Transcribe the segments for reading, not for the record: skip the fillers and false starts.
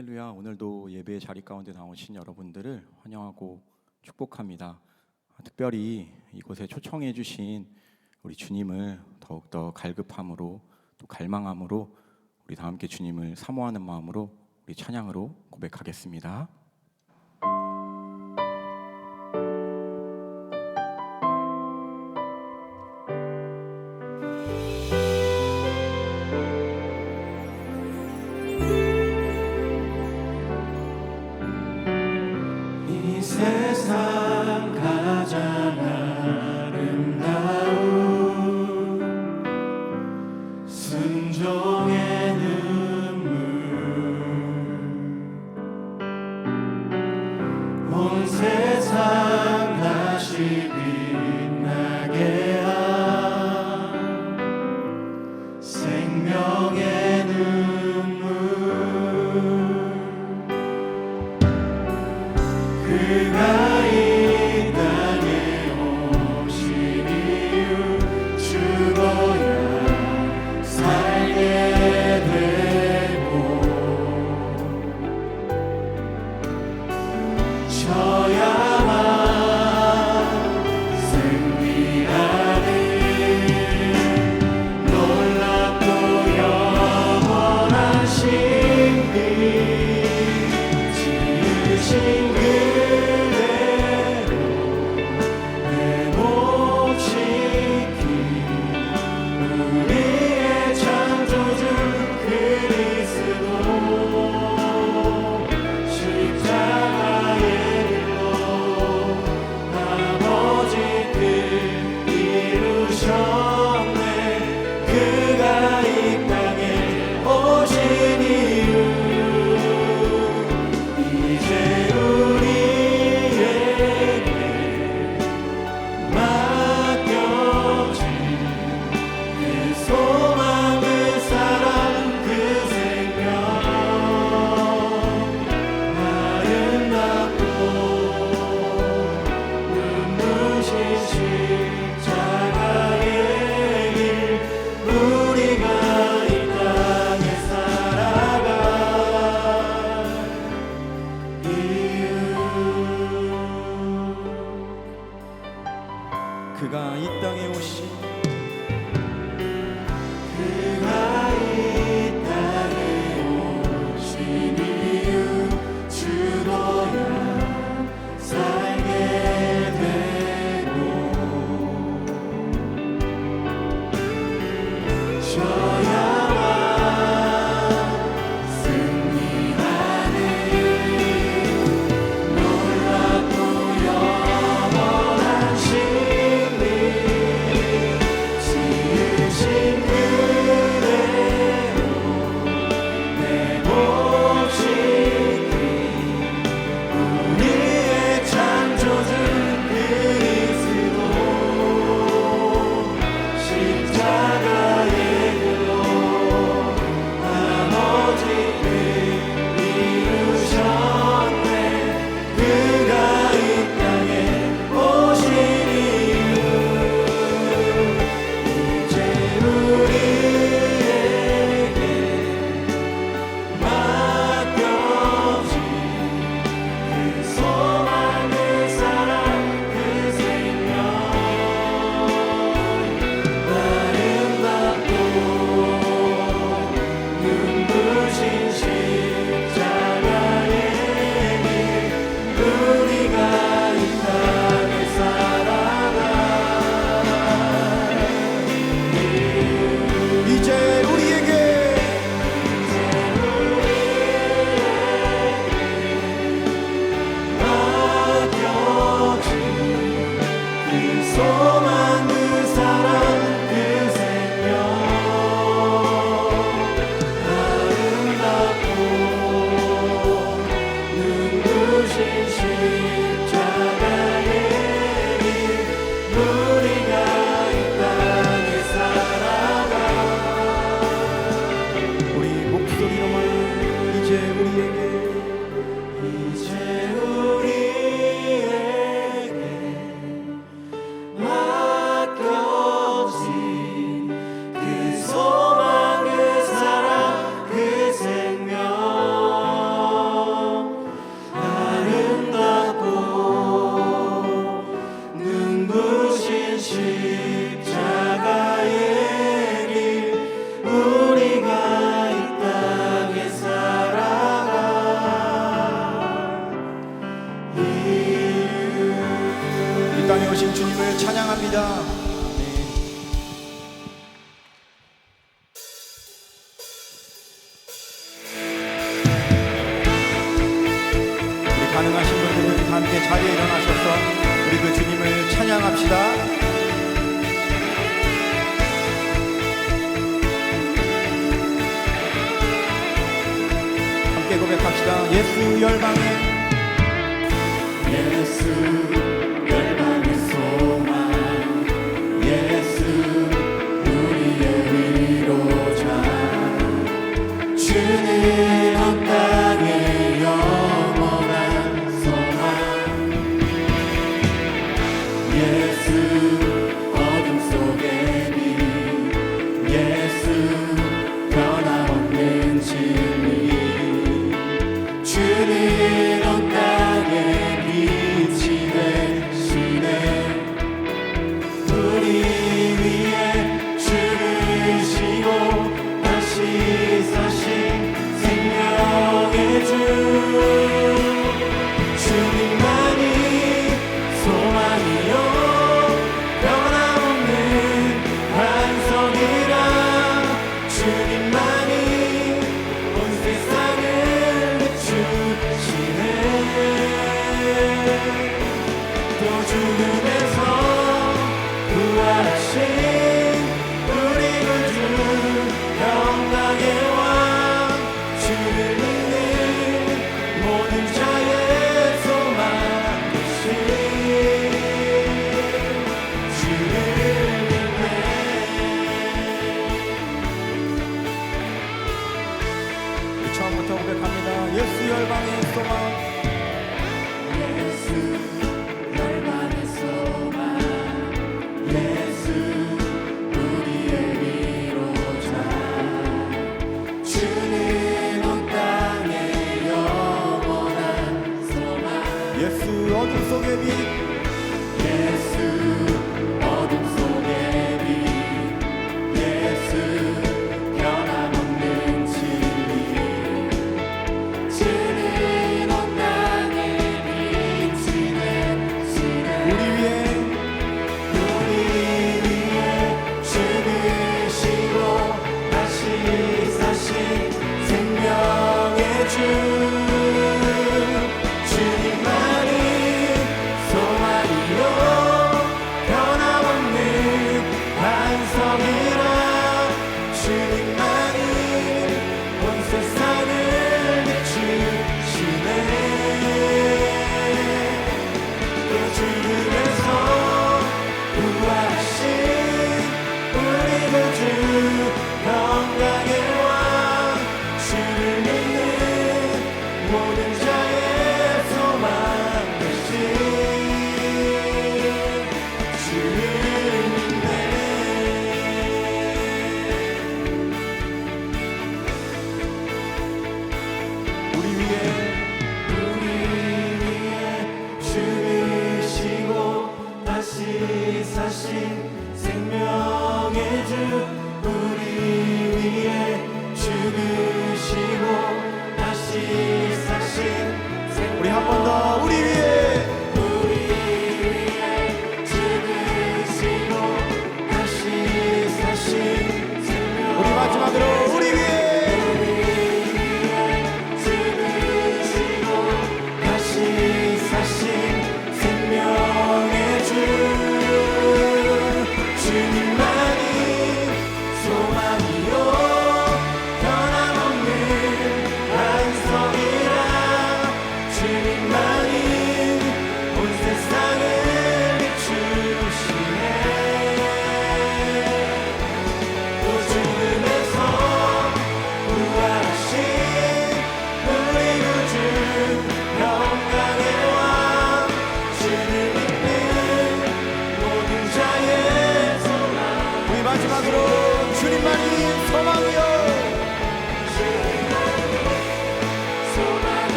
할렐루야. 오늘도 예배의 자리 가운데 나오신 여러분들을 환영하고 축복합니다. 특별히 이곳에 초청해 주신 우리 주님을 더욱더 갈급함으로 또 갈망함으로 우리 다 함께 주님을 사모하는 마음으로 우리 찬양으로 고백하겠습니다. 세상 가장 아름다운 순종의 눈물 온 세상 다시 빛나게 한 생명의 눈물 그가 이 땅에 오신 이유 죽어야 살게 되고 져야만 승리하는 놀랍고 영원한 신비 지으신 그가 이 땅에 오신 이유 이제 우리에게 맡겨진 그 소망 그 사랑 그 생명 아름답고 눈부신 십자가의 우리가 이 땅에 살아갈 이유 그가 이 땅에 오신 그가 이 땅에 오신 이유 죽어야 살게 되고 져야만 승리하는 놀랍고 영원한 신비 땅에 오신 주님을 찬양합니다. 우리 가능하신 분들은 다 함께 자리에 일어나셔서 우리 그 주님을 찬양합시다. 함께 고백합시다. 예수 열방에 예수 열방의 소망 예수 우리의 위로자 주는 온 땅의 영원한 소망 예수 어둠 속의 빛 예수 변함없는 진리 주는 온 땅의 빛이 되시네 우리 위에 죽으시고 다시 사신 생명의 주 주님만이 소망이요 변함없는 반석이라 주님만이 온 세상을 비추시네 또 죽음에서 부활하신 우리 구주 평강의 왕 주를 믿는 모든 자의 소망 되신 주를 우리 처음부터 고백합니다. 예수 열방의 소망 예수 열방의 소망 예수 우리의 위로자 주는 온 땅의 영원한 소망 예수 어둠 속의 빛 예수 어둠 속의 빛 예수 변함없는 진리 주는 온 땅의 빛이 되시네 우리 위에 우리 위에 죽으시고 다시 사신 생명의 주 주님만이 소망이요 변함없는 반석이라 주님만이 온 세상을 비추시네 또 죽음에서 부활하신 우리 구주 평강의 왕 주를 믿는 모든 자의 소망 되신 주를 믿네 우리 위에 죽으시고 다시 사신 생명의 주 우리 위에 죽으시고 다시 사신 우리 한 번 더 우리 위에 죽으시고 다시 사신 생명 우리 마지막으로 우리 위에 죽으시고 다시 사신 생명의 주 주님만이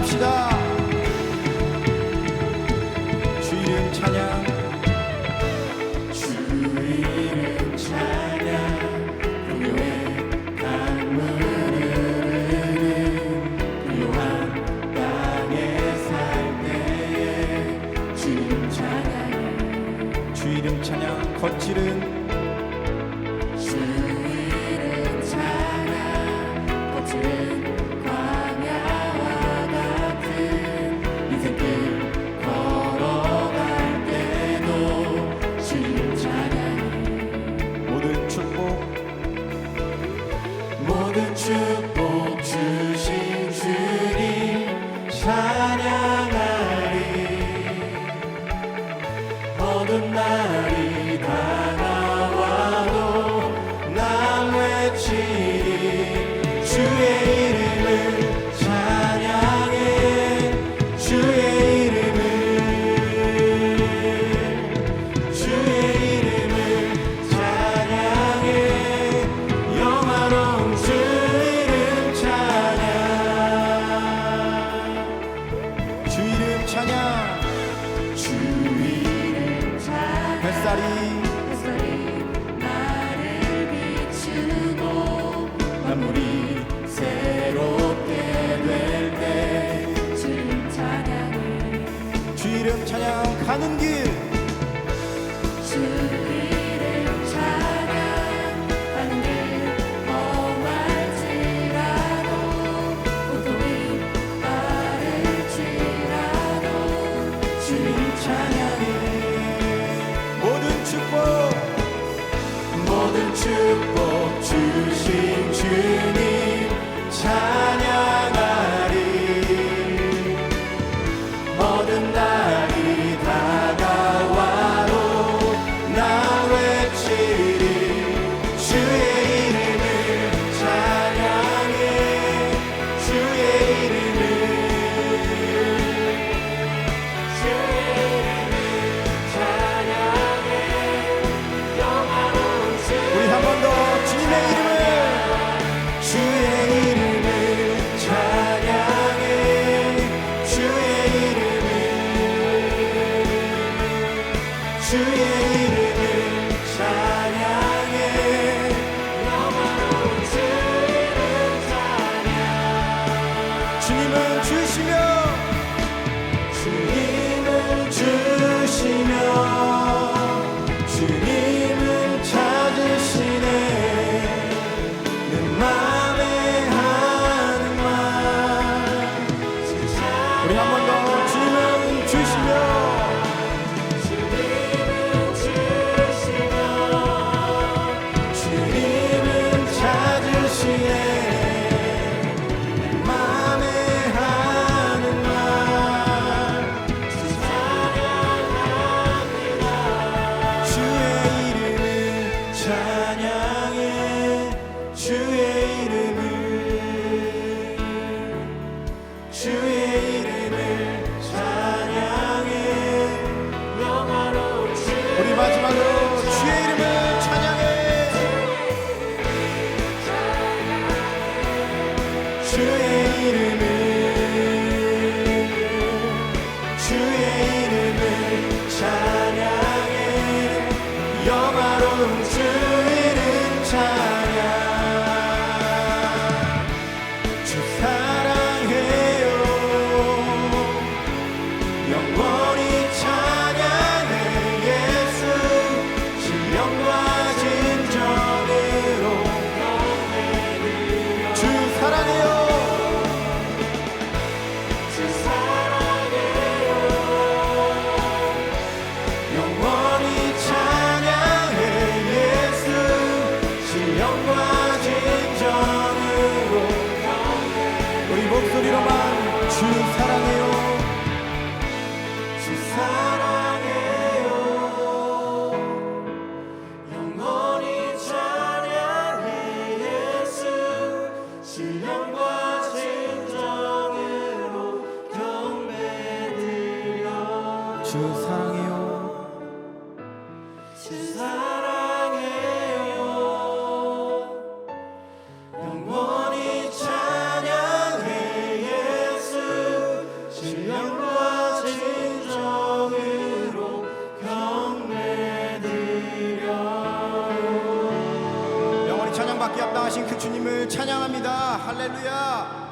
찬양합시다. 주 이름 찬양. 주 이름 찬양 풍요의 강물을 흐르는 부요한 땅에 살 때에 주 이름 찬양해 주 이름 찬양. 거칠은 주 이름 찬양 거칠은 광야와 같은 인생길 걸어갈 때도 주 이름 찬양해 모든 축복 주신 주님 찬양하리 어두운 날이 다가와도 난 외치리 주의 이름을 찬양해 주의 이름을 찬양해 영화로운 주 이름 찬양 주 이름 찬양. 주 이름 찬양 햇살이 나를 비추고 만물이 새롭게 될 때 주 이름 찬양해 주 이름 찬양. 가는 길 주 이름 찬양 가는 길 험할지라도 고통이 따를지라도 주 이름 찬양해 모든 축복 주신 주님 찬양하리 모든 날이 다가와도 나 외치리 주의 이름을 찬양해 주의 이름을 찬양해 영화로운 주 우리 한 번 더 주님의 이름을 주의 이름을 찬양해 주의 이름을 찬양해 영화로운 주 이름 찬양 주님은 주시며 주님은 주시며 주님은 찾으시네 내 맘에 하는 말 우리 한 번 더 주님은 주시며 주님은 주시며 주님은 찾으시네 내 맘에 하는 말 찬양합니다 주의 이름을 찬양해 주의 이름을 찬양해 영화로운 주 우리 마지막으로 주의 이름을 찬양해 주의 이름을 찬양해 영화로운 주 이름 찬양 주 사랑해요 영원히 찬양해 예수 신령과 진정으로 주 사랑해요 영원히 찬양해 예수 신령과 진정으로 우리 목소리로만 주 사랑해요 주 사랑해요 영원히 찬양해 예수 신령과 진정으로 경배드려 주 사랑해요 주 사랑해요 영원히 찬양해 예수 살아계신 그 주님을 찬양합니다. 할렐루야.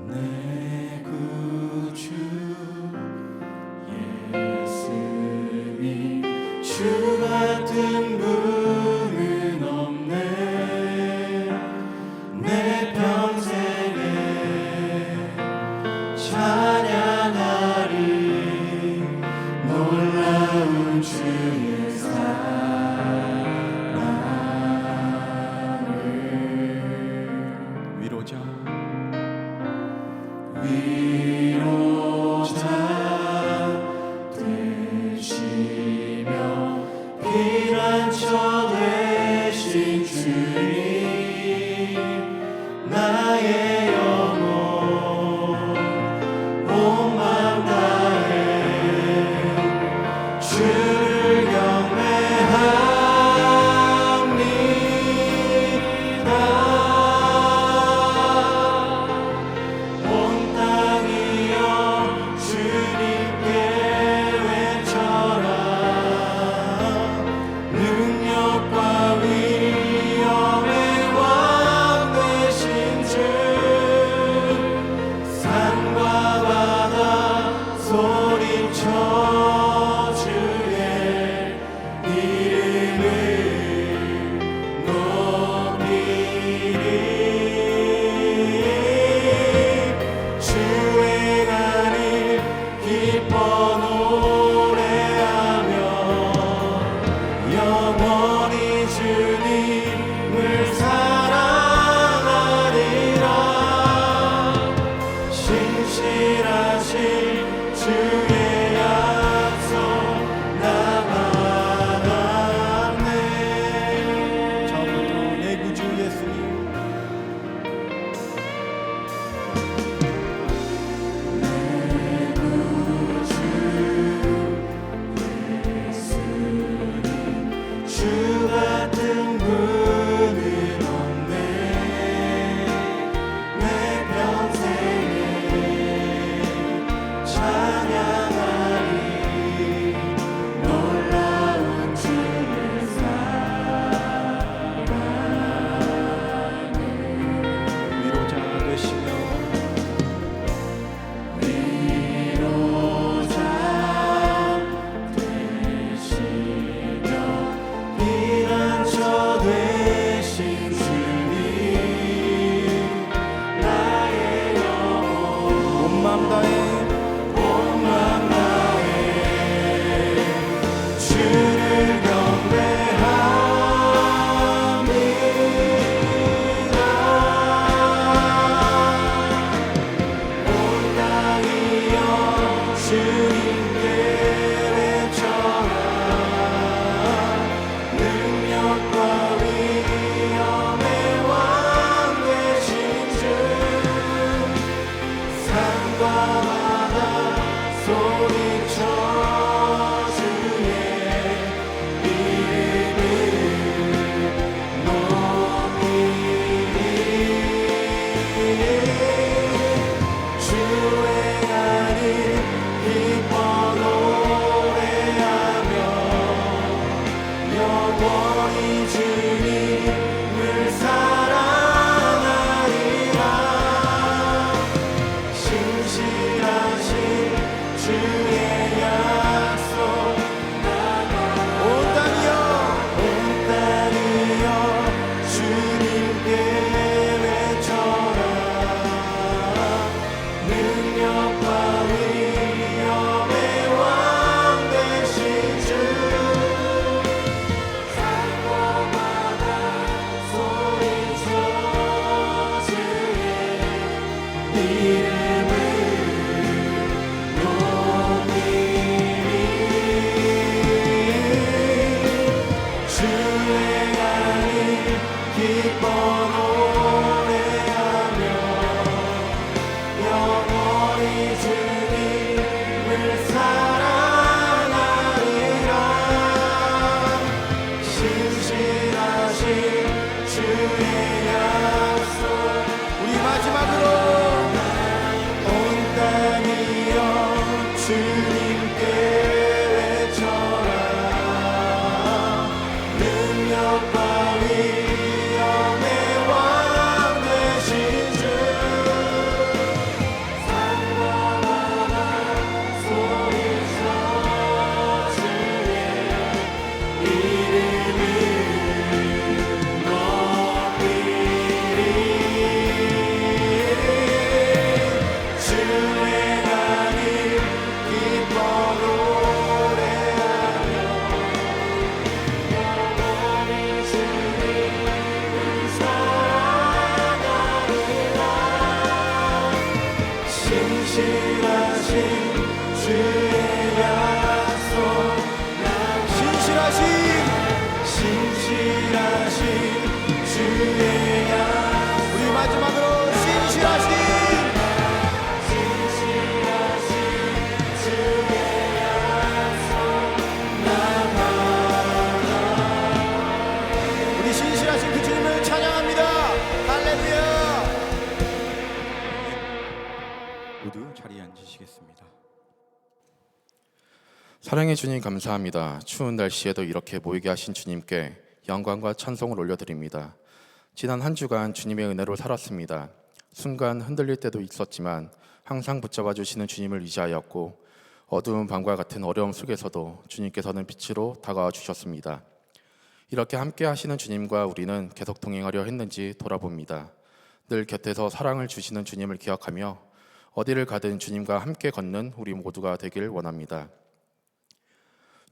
내 구주 예수님, 주 같은 분은 없네. 내 평생에 찬양하리 놀라운 주의 사랑을. 위로자 위로자 되시며 피난처 되신 주님, 나의 영혼 온 맘 다해 주를 경배합니다. 온 땅이여 주님께 외쳐라. 능력과 위엄의 왕 되신 주, 산과 바다 소리쳐 주의 이름을 높이리. 주행하니 기뻐 노래하며 영원히 주님을 사랑하리라. 신실하신 주의 약속 나 받았네. 처음부터 내 구주 예수님, 주 같은 분은 없네. 내 평생에 찬양하리 놀라운 주의 사랑을. 위로자 되시며 위로자 되시며 피난처 되신 주님, 나의 영혼 온 맘 다해 온 맘 다해 주를 경배합니다. 온 땅이여 주님께 외쳐라. 능력과 위엄의 왕 되신 주, 산과 바다 소리쳐 주의 이름을 높이리. 주행하니 기뻐 노래하며 영원히 주님을 사랑하리라. 신실하신 주의 약속 온 땅이여 주님께 외쳐라. 능력과 위엄의 왕 되신 주, 산과 바다 소리쳐 주의 이름을 높이리. 주행하니 기뻐 노래하며 영원히 주님을 사랑하리라. 주의 약속 신실하신 신실하신 주의 약속 우리 마지막으로 신실하신 주의 약속 우리 신실하신 그 주님을 찬양합니다. 할렐루야. 모두 자리에 앉으시겠습니다. 사랑해 주님 감사합니다. 추운 날씨에도 이렇게 모이게 하신 주님께 영광과 찬송을 올려드립니다. 지난 한 주간 주님의 은혜로 살았습니다. 순간 흔들릴 때도 있었지만 항상 붙잡아 주시는 주님을 의지하였고 어두운 밤과 같은 어려움 속에서도 주님께서는 빛으로 다가와 주셨습니다. 이렇게 함께 하시는 주님과 우리는 계속 동행하려 했는지 돌아봅니다. 늘 곁에서 사랑을 주시는 주님을 기억하며 어디를 가든 주님과 함께 걷는 우리 모두가 되길 원합니다.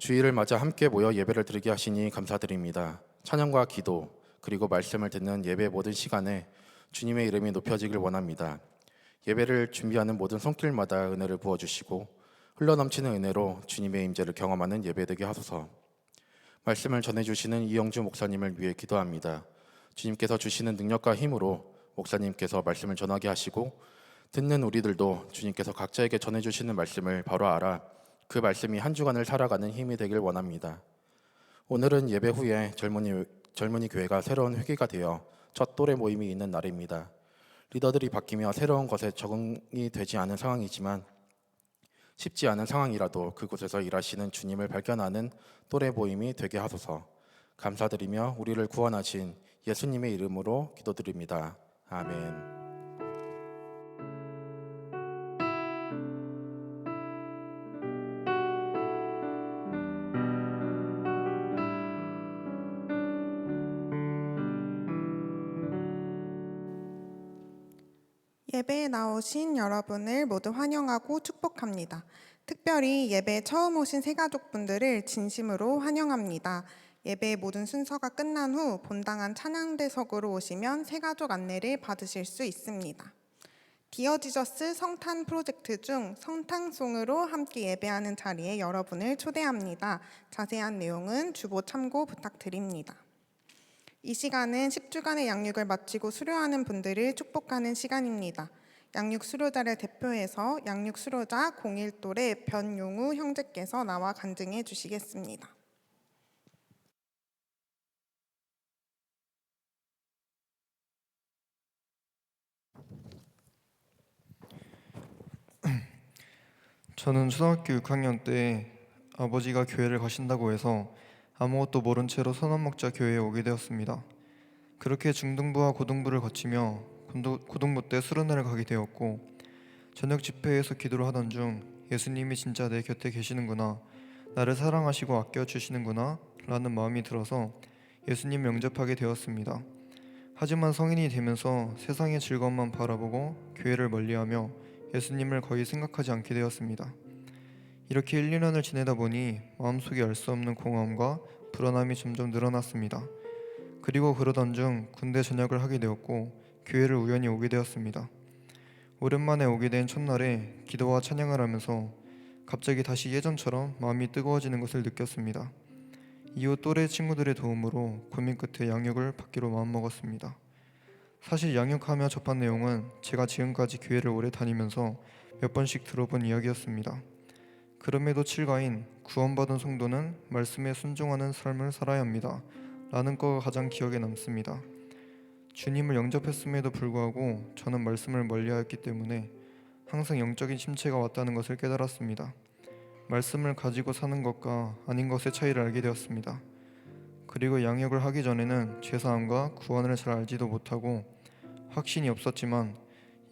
주일을 맞아 함께 모여 예배를 드리게 하시니 감사드립니다. 찬양과 기도 그리고 말씀을 듣는 예배 모든 시간에 주님의 이름이 높여지길 원합니다. 예배를 준비하는 모든 손길마다 은혜를 부어주시고 흘러넘치는 은혜로 주님의 임재를 경험하는 예배 되게 하소서. 말씀을 전해주시는 이영주 목사님을 위해 기도합니다. 주님께서 주시는 능력과 힘으로 목사님께서 말씀을 전하게 하시고 듣는 우리들도 주님께서 각자에게 전해주시는 말씀을 바로 알아 그 말씀이 한 주간을 살아가는 힘이 되길 원합니다. 오늘은 예배 후에 젊은이 교회가 새로운 회기가 되어 첫 또래 모임이 있는 날입니다. 리더들이 바뀌며 새로운 것에 적응이 되지 않은 상황이지만 쉽지 않은 상황이라도 그곳에서 일하시는 주님을 발견하는 또래 모임이 되게 하소서. 감사드리며 우리를 구원하신 예수님의 이름으로 기도드립니다. 아멘. 예배에 나오신 여러분을 모두 환영하고 축복합니다. 특별히 예배에 처음 오신 새가족분들을 진심으로 환영합니다. 예배의 모든 순서가 끝난 후 본당한 찬양대석으로 오시면 새가족 안내를 받으실 수 있습니다. 디어 지저스 성탄 프로젝트 중 성탄송으로 함께 예배하는 자리에 여러분을 초대합니다. 자세한 내용은 주보 참고 부탁드립니다. 이 시간은 10주간의 양육을 마치고 수료하는 분들을 축복하는 시간입니다. 양육 수료자를 대표해서 양육 수료자 01또래 변용우 형제께서 나와 간증해 주시겠습니다. 저는 초등학교 6학년 때 아버지가 교회를 가신다고 해서 아무것도 모른 채로 선언목자 교회에 오게 되었습니다. 그렇게 중등부와 고등부를 거치며 고등부 때 수련회를 가게 되었고 저녁 집회에서 기도를 하던 중 예수님이 진짜 내 곁에 계시는구나, 나를 사랑하시고 아껴주시는구나 라는 마음이 들어서 예수님을 영접하게 되었습니다. 하지만 성인이 되면서 세상의 즐거움만 바라보고 교회를 멀리하며 예수님을 거의 생각하지 않게 되었습니다. 이렇게 1, 2년을 지내다 보니 마음속에 알 수 없는 공허함과 불안함이 점점 늘어났습니다. 그리고 그러던 중 군대 전역을 하게 되었고 교회를 우연히 오게 되었습니다. 오랜만에 오게 된 첫날에 기도와 찬양을 하면서 갑자기 다시 예전처럼 마음이 뜨거워지는 것을 느꼈습니다. 이후 또래 친구들의 도움으로 고민 끝에 양육을 받기로 마음먹었습니다. 사실 양육하며 접한 내용은 제가 지금까지 교회를 오래 다니면서 몇 번씩 들어본 이야기였습니다. 그럼에도 7가인 구원받은 성도는 말씀에 순종하는 삶을 살아야 합니다 라는 거가 가장 기억에 남습니다. 주님을 영접했음에도 불구하고 저는 말씀을 멀리하였기 때문에 항상 영적인 침체가 왔다는 것을 깨달았습니다. 말씀을 가지고 사는 것과 아닌 것의 차이를 알게 되었습니다. 그리고 양육을 하기 전에는 죄사함과 구원을 잘 알지도 못하고 확신이 없었지만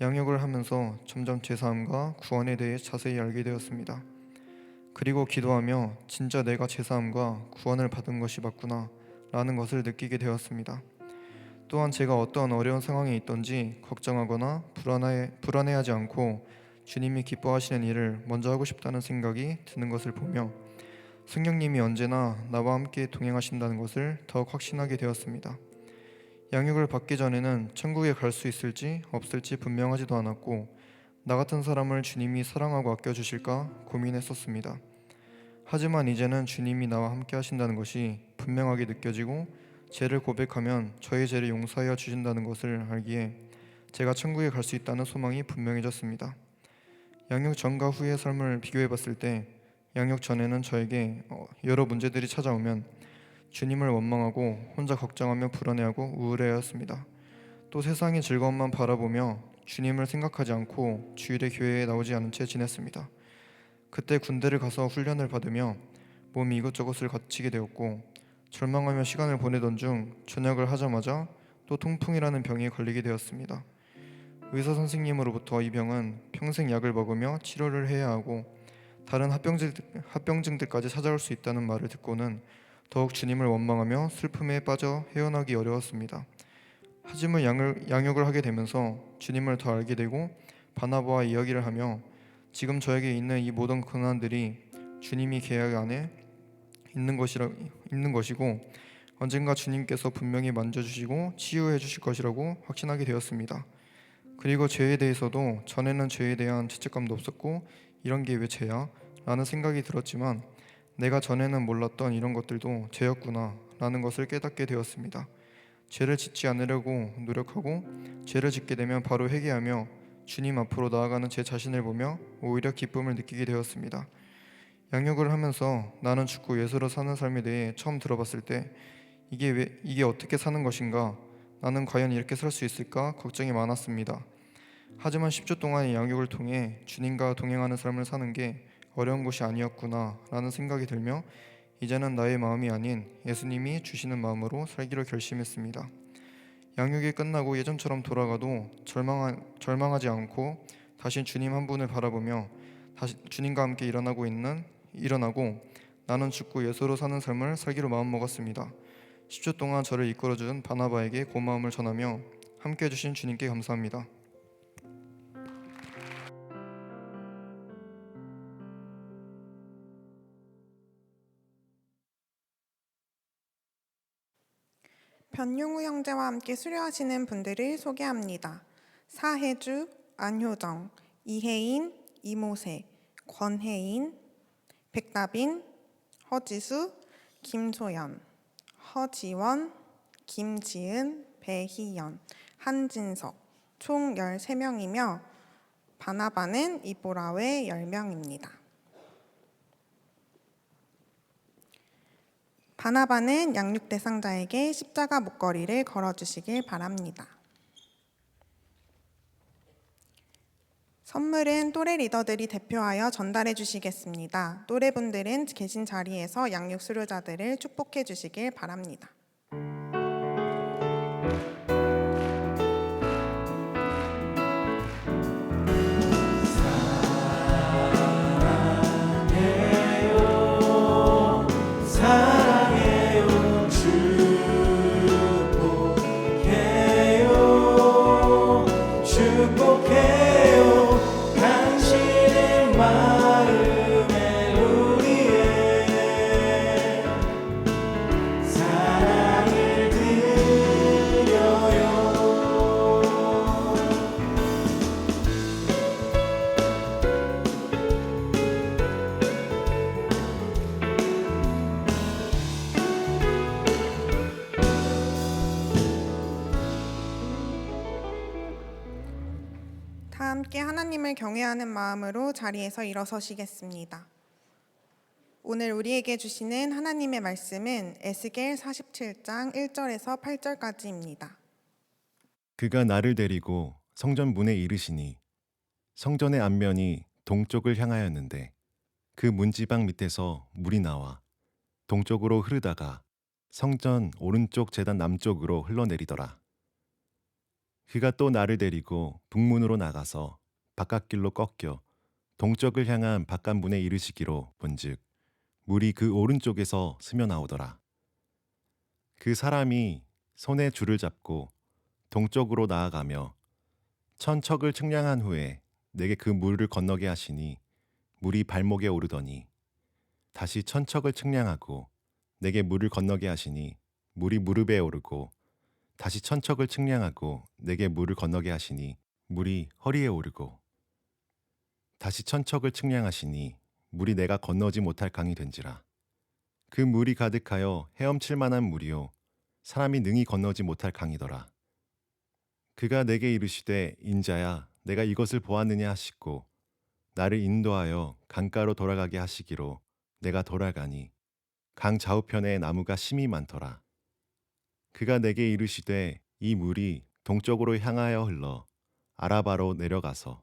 양육을 하면서 점점 죄사함과 구원에 대해 자세히 알게 되었습니다. 그리고 기도하며 진짜 내가 죄사함과 구원을 받은 것이 맞구나 라는 것을 느끼게 되었습니다. 또한 제가 어떠한 어려운 상황에 있든지 걱정하거나 불안해하지 않고 주님이 기뻐하시는 일을 먼저 하고 싶다는 생각이 드는 것을 보며 성령님이 언제나 나와 함께 동행하신다는 것을 더욱 확신하게 되었습니다. 양육을 받기 전에는 천국에 갈 수 있을지 없을지 분명하지도 않았고 나 같은 사람을 주님이 사랑하고 아껴주실까 고민했었습니다. 하지만 이제는 주님이 나와 함께 하신다는 것이 분명하게 느껴지고 죄를 고백하면 저의 죄를 용서하여 주신다는 것을 알기에 제가 천국에 갈 수 있다는 소망이 분명해졌습니다. 양육 전과 후의 삶을 비교해 봤을 때 양육 전에는 저에게 여러 문제들이 찾아오면 주님을 원망하고 혼자 걱정하며 불안해하고 우울해했습니다. 또 세상의 즐거움만 바라보며 주님을 생각하지 않고 주일에 교회에 나오지 않은 채 지냈습니다. 그때 군대를 가서 훈련을 받으며 몸이 이것저것을 거치게 되었고 절망하며 시간을 보내던 중 전역을 하자마자 또 통풍이라는 병에 걸리게 되었습니다. 의사 선생님으로부터 이 병은 평생 약을 먹으며 치료를 해야 하고 다른 합병증들까지 찾아올 수 있다는 말을 듣고는 더욱 주님을 원망하며 슬픔에 빠져 헤어나기 어려웠습니다. 하지만 양육을 하게 되면서 주님을 더 알게 되고 바나바와 이야기를 하며 지금 저에게 있는 이 모든 고난들이 주님이 계약 안에 있는 것이고 언젠가 주님께서 분명히 만져주시고 치유해 주실 것이라고 확신하게 되었습니다. 그리고 죄에 대해서도 전에는 죄에 대한 죄책감도 없었고 이런 게 왜 죄야? 라는 생각이 들었지만 내가 전에는 몰랐던 이런 것들도 죄였구나 라는 것을 깨닫게 되었습니다. 죄를 짓지 않으려고 노력하고 죄를 짓게 되면 바로 회개하며 주님 앞으로 나아가는 제 자신을 보며 오히려 기쁨을 느끼게 되었습니다. 양육을 하면서 나는 죽고 예수로 사는 삶에 대해 처음 들어봤을 때 이게 어떻게 사는 것인가? 나는 과연 이렇게 살 수 있을까? 걱정이 많았습니다. 하지만 10주 동안의 양육을 통해 주님과 동행하는 삶을 사는 게 어려운 것이 아니었구나 라는 생각이 들며 이제는 나의 마음이 아닌 예수님이 주시는 마음으로 살기로 결심했습니다. 양육이 끝나고 예전처럼 돌아가도 절망하지 않고 다시 주님 한 분을 바라보며 다시 주님과 함께 일어나고 나는 죽고 예수로 사는 삶을 살기로 마음먹었습니다. 10주 동안 저를 이끌어준 바나바에게 고마움을 전하며 함께해 주신 주님께 감사합니다. 변용우 형제와 함께 수료하시는 분들을 소개합니다. 사혜주, 안효정, 이혜인, 이모세, 권혜인, 백다빈, 허지수, 김소연, 허지원, 김지은, 배희연, 한진석 총 13명이며 바나바는 이보라외 10명입니다. 바나바는 양육 대상자에게 십자가 목걸이를 걸어주시길 바랍니다. 선물은 또래 리더들이 대표하여 전달해 주시겠습니다. 또래분들은 계신 자리에서 양육 수료자들을 축복해 주시길 바랍니다. 사랑해요 축복해요 당신의 마음에 우리의 사랑을 드려요. 다 함께 하나님을 경외하는 마음으로 자리에서 일어서시겠습니다. 오늘 우리에게 주시는 하나님의 말씀은 에스겔 47장 1절에서 8절까지입니다. 그가 나를 데리고 성전 문에 이르시니 성전의 앞면이 동쪽을 향하였는데 그 문지방 밑에서 물이 나와 동쪽으로 흐르다가 성전 오른쪽 제단 남쪽으로 흘러내리더라. 그가 또 나를 데리고 북문으로 나가서 바깥길로 꺾여 동쪽을 향한 바깥문에 이르시기로 본즉 물이 그 오른쪽에서 스며 나오더라. 그 사람이 손에 줄을 잡고 동쪽으로 나아가며 천척을 측량한 후에 내게 그 물을 건너게 하시니 물이 발목에 오르더니 다시 천척을 측량하고 내게 물을 건너게 하시니 물이 무릎에 오르고 다시 천척을 측량하고 내게 물을 건너게 하시니 물이 허리에 오르고 다시 천척을 측량하시니 물이 내가 건너지 못할 강이 된지라. 그 물이 가득하여 헤엄칠 만한 물이요 사람이 능히 건너지 못할 강이더라. 그가 내게 이르시되 인자야 내가 이것을 보았느냐 하시고 나를 인도하여 강가로 돌아가게 하시기로 내가 돌아가니 강 좌우편에 나무가 심이 많더라. 그가 내게 이르시되 이 물이 동쪽으로 향하여 흘러 아라바로 내려가서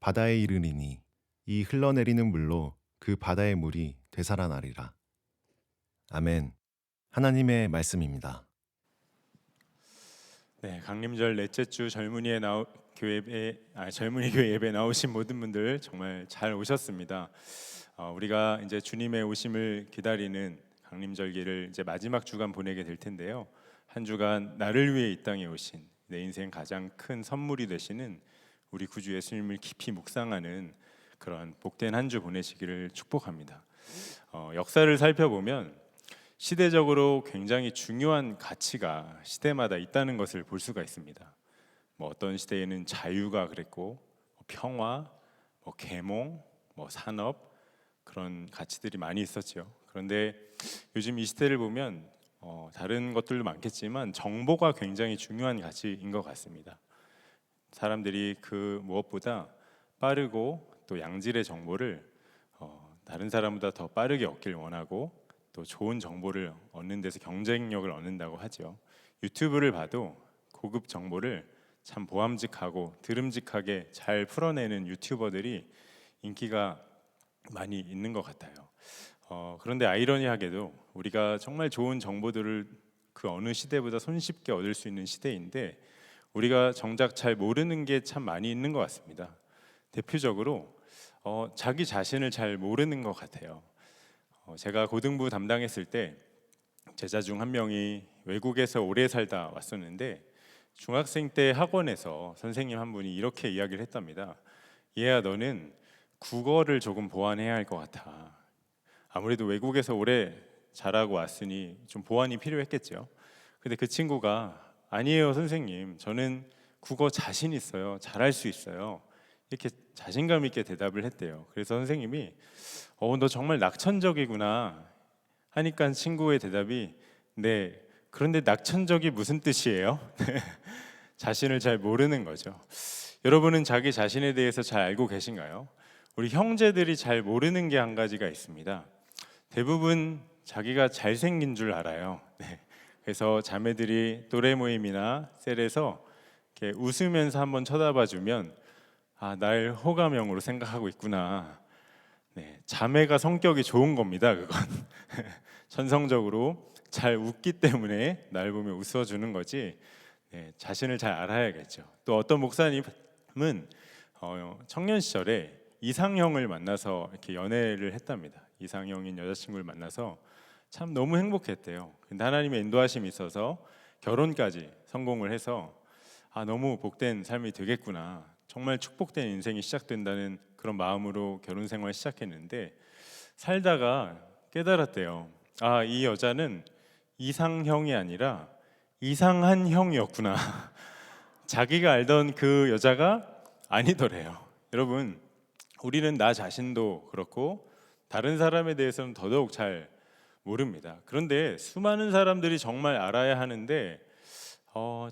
바다에 이르리니 이 흘러내리는 물로 그 바다의 물이 되살아나리라. 아멘. 하나님의 말씀입니다. 네, 강림절 넷째 주 젊은이 교회 예배 나오신 모든 분들 정말 잘 오셨습니다. 우리가 이제 주님의 오심을 기다리는 강림절기를 이제 마지막 주간 보내게 될 텐데요. 한 주간 나를 위해 이 땅에 오신 내 인생 가장 큰 선물이 되시는 우리 구주 예수님을 깊이 묵상하는 그런 복된 한 주 보내시기를 축복합니다. 역사를 살펴보면 시대적으로 굉장히 중요한 가치가 시대마다 있다는 것을 볼 수가 있습니다. 어떤 시대에는 자유가 그랬고 평화, 계몽, 산업 그런 가치들이 많이 있었죠. 그런데 요즘 이 시대를 보면 다른 것들도 많겠지만 정보가 굉장히 중요한 가치인 것 같습니다. 사람들이 그 무엇보다 빠르고 또 양질의 정보를 다른 사람보다 더 빠르게 얻길 원하고 또 좋은 정보를 얻는 데서 경쟁력을 얻는다고 하죠. 유튜브를 봐도 고급 정보를 참 보암직하고 들음직하게 잘 풀어내는 유튜버들이 인기가 많이 있는 것 같아요. 그런데 아이러니하게도 우리가 정말 좋은 정보들을 그 어느 시대보다 손쉽게 얻을 수 있는 시대인데 우리가 정작 잘 모르는 게 참 많이 있는 것 같습니다. 대표적으로 자기 자신을 잘 모르는 것 같아요. 제가 고등부 담당했을 때 제자 중 한 명이 외국에서 오래 살다 왔었는데 중학생 때 학원에서 선생님 한 분이 이렇게 이야기를 했답니다. 얘야 너는 국어를 조금 보완해야 할 것 같아. 아무래도 외국에서 오래 자라고 왔으니 좀 보완이 필요했겠죠. 근데 그 친구가 아니에요 선생님, 저는 국어 자신 있어요, 잘할 수 있어요, 이렇게 자신감 있게 대답을 했대요. 그래서 선생님이 너 정말 낙천적이구나 하니까 친구의 대답이 네, 그런데 낙천적이 무슨 뜻이에요? 자신을 잘 모르는 거죠. 여러분은 자기 자신에 대해서 잘 알고 계신가요? 우리 형제들이 잘 모르는 게 한 가지가 있습니다. 대부분 자기가 잘생긴 줄 알아요. 네. 그래서 자매들이 또래 모임이나 셀에서 이렇게 웃으면서 한번 쳐다봐 주면 날 호감형으로 생각하고 있구나. 네, 자매가 성격이 좋은 겁니다. 그건 전성적으로 잘 웃기 때문에 날 보면 웃어주는 거지. 네, 자신을 잘 알아야겠죠. 또 어떤 목사님은 청년 시절에 이상형을 만나서 이렇게 연애를 했답니다. 이상형인 여자친구를 만나서 참 너무 행복했대요. 근데 하나님의 인도하심이 있어서 결혼까지 성공을 해서 너무 복된 삶이 되겠구나, 정말 축복된 인생이 시작된다는 그런 마음으로 결혼 생활 시작했는데 살다가 깨달았대요. 이 여자는 이상형이 아니라 이상한 형이었구나. 자기가 알던 그 여자가 아니더래요. 여러분, 우리는 나 자신도 그렇고 다른 사람에 대해서는 더더욱 잘 모릅니다. 그런데 수많은 사람들이 정말 알아야 하는데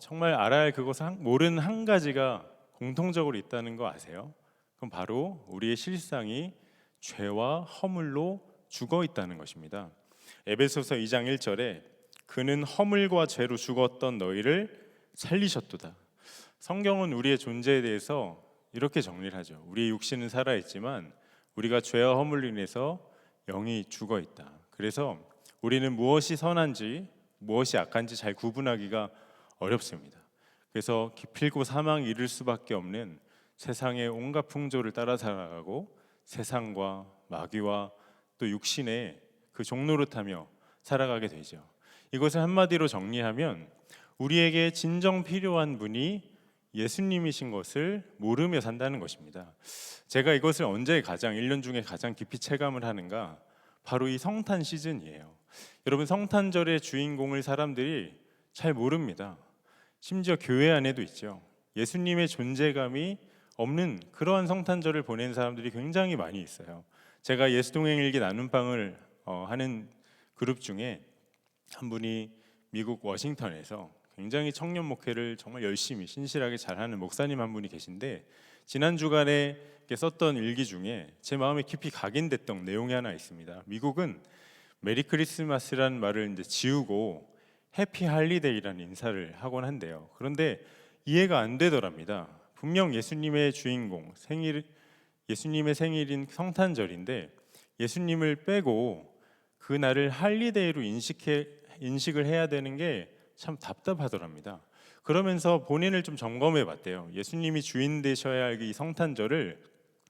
정말 알아야 할 그것을 모르는 한 가지가 공통적으로 있다는 거 아세요? 그럼 바로 우리의 실상이 죄와 허물로 죽어 있다는 것입니다. 에베소서 2장 1절에 그는 허물과 죄로 죽었던 너희를 살리셨도다. 성경은 우리의 존재에 대해서 이렇게 정리를 하죠. 우리의 육신은 살아있지만 우리가 죄와 허물로 인해서 영이 죽어 있다. 그래서 우리는 무엇이 선한지 무엇이 악한지 잘 구분하기가 어렵습니다. 그래서 기필코 사망에 이를 수밖에 없는 세상의 온갖 풍조를 따라 살아가고 세상과 마귀와 또 육신의 그 종노릇하며 살아가게 되죠. 이것을 한마디로 정리하면 우리에게 진정 필요한 분이 예수님이신 것을 모르며 산다는 것입니다. 제가 이것을 언제 1년 중에 가장 깊이 체감을 하는가? 바로 이 성탄 시즌이에요. 여러분, 성탄절의 주인공을 사람들이 잘 모릅니다. 심지어 교회 안에도 있죠. 예수님의 존재감이 없는 그러한 성탄절을 보낸 사람들이 굉장히 많이 있어요. 제가 예수동행일기 나눔방을 하는 그룹 중에 한 분이 미국 워싱턴에서 굉장히 청년 목회를 정말 열심히 신실하게 잘하는 목사님 한 분이 계신데, 지난 주간에 썼던 일기 중에 제 마음에 깊이 각인됐던 내용이 하나 있습니다. 미국은 메리 크리스마스라는 말을 이제 지우고 해피 할리데이라는 인사를 하곤 한대요. 그런데 이해가 안 되더랍니다. 분명 예수님의 주인공 예수님의 생일인 성탄절인데 예수님을 빼고 그 날을 할리데이로 인식을 해야 되는 게 참 답답하더랍니다. 그러면서 본인을 좀 점검해 봤대요. 예수님이 주인 되셔야 할 이 성탄절을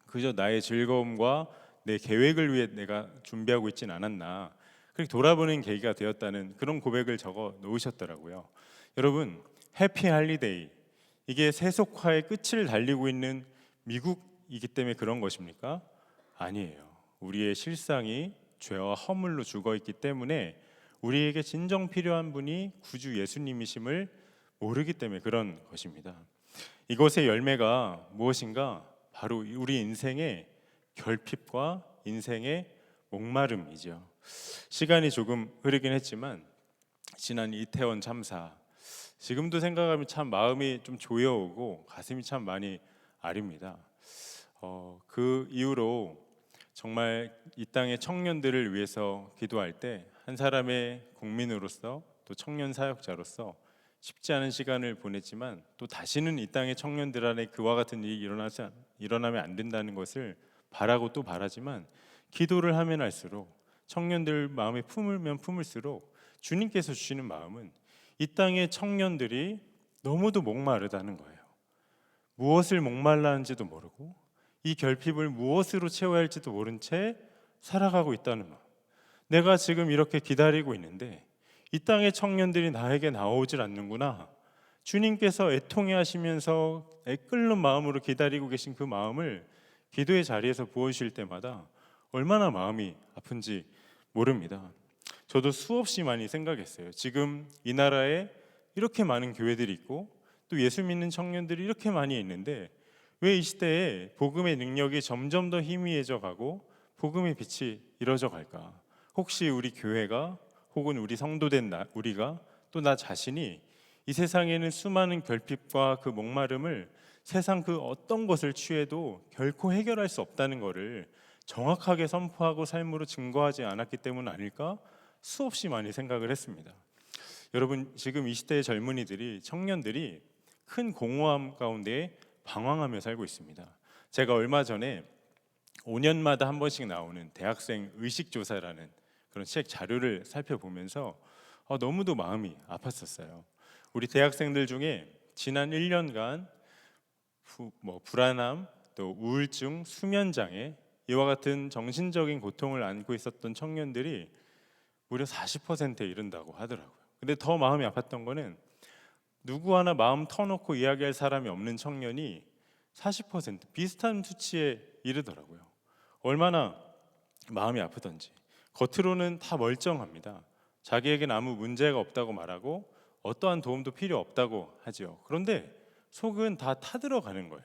그저 나의 즐거움과 내 계획을 위해 내가 준비하고 있진 않았나, 그렇게 돌아보는 계기가 되었다는 그런 고백을 적어 놓으셨더라고요. 여러분, 해피 할리데이, 이게 세속화의 끝을 달리고 있는 미국이기 때문에 그런 것입니까? 아니에요. 우리의 실상이 죄와 허물로 죽어 있기 때문에 우리에게 진정 필요한 분이 구주 예수님이심을 모르기 때문에 그런 것입니다. 이것의 열매가 무엇인가? 바로 우리 인생의 결핍과 인생의 목마름이죠. 시간이 조금 흐르긴 했지만 지난 이태원 참사, 지금도 생각하면 참 마음이 좀 조여오고 가슴이 참 많이 아립니다. 그 이후로 정말 이 땅의 청년들을 위해서 기도할 때 한 사람의 국민으로서 또 청년 사역자로서 쉽지 않은 시간을 보냈지만 또 다시는 이 땅의 청년들 안에 그와 같은 일이 일어나면 안 된다는 것을 바라고 또 바라지만, 기도를 하면 할수록 청년들 마음에 품으면 품을수록 주님께서 주시는 마음은 이 땅의 청년들이 너무도 목마르다는 거예요. 무엇을 목말라 하는지도 모르고 이 결핍을 무엇으로 채워야 할지도 모른 채 살아가고 있다는 마음. 내가 지금 이렇게 기다리고 있는데 이 땅의 청년들이 나에게 나오질 않는구나. 주님께서 애통해 하시면서 애끓는 마음으로 기다리고 계신 그 마음을 기도의 자리에서 부어주실 때마다 얼마나 마음이 아픈지 모릅니다. 저도 수없이 많이 생각했어요. 지금 이 나라에 이렇게 많은 교회들이 있고 또 예수 믿는 청년들이 이렇게 많이 있는데 왜 이 시대에 복음의 능력이 점점 더 희미해져 가고 복음의 빛이 이뤄져 갈까? 혹시 우리 교회가 혹은 우리 성도된 우리가 또 나 자신이 이 세상에는 수많은 결핍과 그 목마름을 세상 그 어떤 것을 취해도 결코 해결할 수 없다는 것을 정확하게 선포하고 삶으로 증거하지 않았기 때문 아닐까? 수없이 많이 생각을 했습니다. 여러분, 지금 이 시대의 젊은이들이, 청년들이 큰 공허함 가운데 방황하며 살고 있습니다. 제가 얼마 전에 5년마다 한 번씩 나오는 대학생 의식조사라는 그런 책 자료를 살펴보면서 너무도 마음이 아팠었어요. 우리 대학생들 중에 지난 1년간 불안함, 또 우울증, 수면장애, 이와 같은 정신적인 고통을 안고 있었던 청년들이 무려 40%에 이른다고 하더라고요. 근데 더 마음이 아팠던 거는 누구 하나 마음 터놓고 이야기할 사람이 없는 청년이 40% 비슷한 수치에 이르더라고요. 얼마나 마음이 아프던지. 겉으로는 다 멀쩡합니다. 자기에겐 아무 문제가 없다고 말하고 어떠한 도움도 필요 없다고 하죠. 그런데 속은 다 타들어가는 거예요.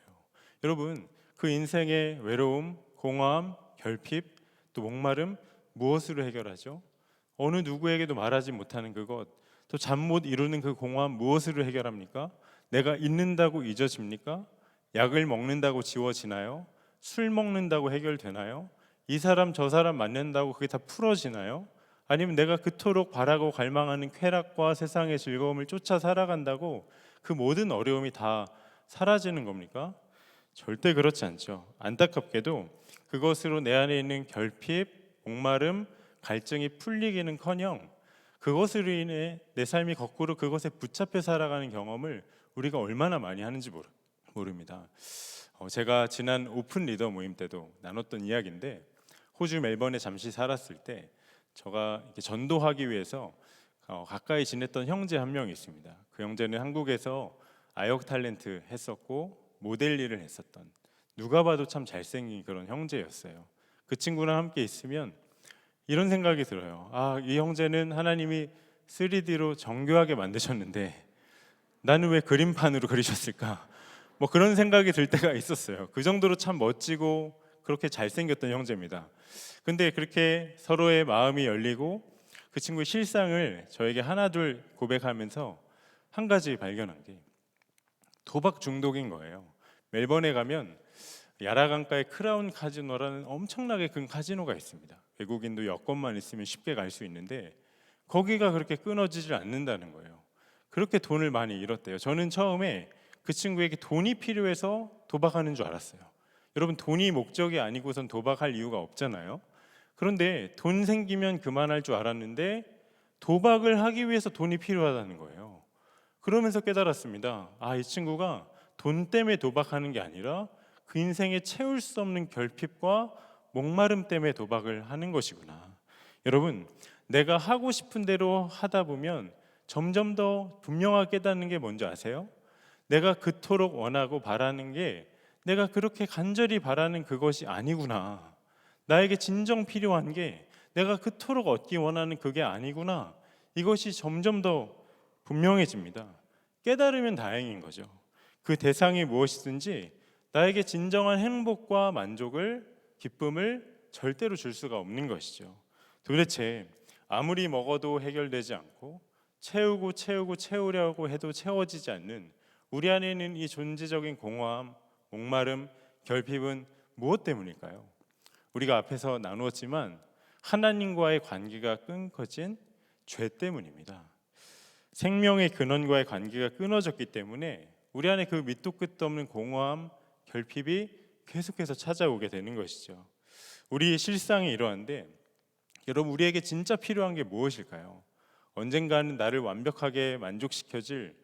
여러분, 그 인생의 외로움, 공허함, 결핍, 또 목마름 무엇으로 해결하죠? 어느 누구에게도 말하지 못하는 그것, 또 잠 못 이루는 그 공허함 무엇으로 해결합니까? 내가 잊는다고 잊어집니까? 약을 먹는다고 지워지나요? 술 먹는다고 해결되나요? 이 사람 저 사람 만난다고 그게 다 풀어지나요? 아니면 내가 그토록 바라고 갈망하는 쾌락과 세상의 즐거움을 쫓아 살아간다고 그 모든 어려움이 다 사라지는 겁니까? 절대 그렇지 않죠. 안타깝게도 그것으로 내 안에 있는 결핍, 목마름, 갈증이 풀리기는커녕 그것으로 인해 내 삶이 거꾸로 그것에 붙잡혀 살아가는 경험을 우리가 얼마나 많이 하는지 모릅니다. 제가 지난 오픈 리더 모임 때도 나눴던 이야기인데, 호주 멜번에 잠시 살았을 때 제가 전도하기 위해서 가까이 지냈던 형제 한 명이 있습니다. 그 형제는 한국에서 아역 탤런트 했었고 모델 일을 했었던, 누가 봐도 참 잘생긴 그런 형제였어요. 그 친구랑 함께 있으면 이런 생각이 들어요. 이 형제는 하나님이 3D로 정교하게 만드셨는데 나는 왜 그림판으로 그리셨을까? 뭐 그런 생각이 들 때가 있었어요. 그 정도로 참 멋지고 그렇게 잘생겼던 형제입니다. 근데 그렇게 서로의 마음이 열리고 그 친구의 실상을 저에게 하나둘 고백하면서 한 가지 발견한 게 도박 중독인 거예요. 멜번에 가면 야라강가의 크라운 카지노라는 엄청나게 큰 카지노가 있습니다. 외국인도 여권만 있으면 쉽게 갈 수 있는데 거기가 그렇게 끊어지질 않는다는 거예요. 그렇게 돈을 많이 잃었대요. 저는 처음에 그 친구에게 돈이 필요해서 도박하는 줄 알았어요. 여러분, 돈이 목적이 아니고선 도박할 이유가 없잖아요. 그런데 돈 생기면 그만할 줄 알았는데 도박을 하기 위해서 돈이 필요하다는 거예요. 그러면서 깨달았습니다. 아, 이 친구가 돈 때문에 도박하는 게 아니라 그 인생에 채울 수 없는 결핍과 목마름 때문에 도박을 하는 것이구나. 여러분, 내가 하고 싶은 대로 하다 보면 점점 더 분명하게 깨닫는 게 뭔지 아세요? 내가 그토록 원하고 바라는 게 내가 그렇게 간절히 바라는 그것이 아니구나. 나에게 진정 필요한 게 내가 그토록 얻기 원하는 그게 아니구나. 이것이 점점 더 분명해집니다. 깨달으면 다행인 거죠. 그 대상이 무엇이든지 나에게 진정한 행복과 만족을, 기쁨을 절대로 줄 수가 없는 것이죠. 도대체 아무리 먹어도 해결되지 않고 채우려고 해도 채워지지 않는 우리 안에 있는 이 존재적인 공허함, 목마름, 결핍은 무엇 때문일까요? 우리가 앞에서 나누었지만 하나님과의 관계가 끊어진 죄 때문입니다. 생명의 근원과의 관계가 끊어졌기 때문에 우리 안에 그 밑도 끝도 없는 공허함, 결핍이 계속해서 찾아오게 되는 것이죠. 우리의 실상이 이러한데 여러분, 우리에게 진짜 필요한 게 무엇일까요? 언젠가는 나를 완벽하게 만족시켜줄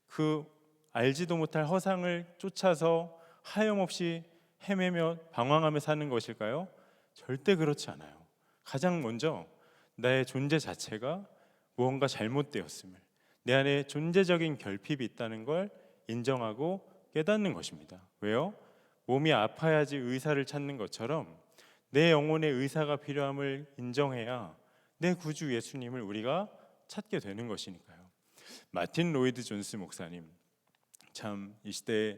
그 알지도 못할 허상을 쫓아서 하염없이 헤매며 방황하며 사는 것일까요? 절대 그렇지 않아요. 가장 먼저 나의 존재 자체가 무언가 잘못되었음을, 내 안에 존재적인 결핍이 있다는 걸 인정하고 깨닫는 것입니다. 왜요? 몸이 아파야지 의사를 찾는 것처럼 내 영혼의 의사가 필요함을 인정해야 내 구주 예수님을 우리가 찾게 되는 것이니까요. 마틴 로이드 존스 목사님, 참 이 시대에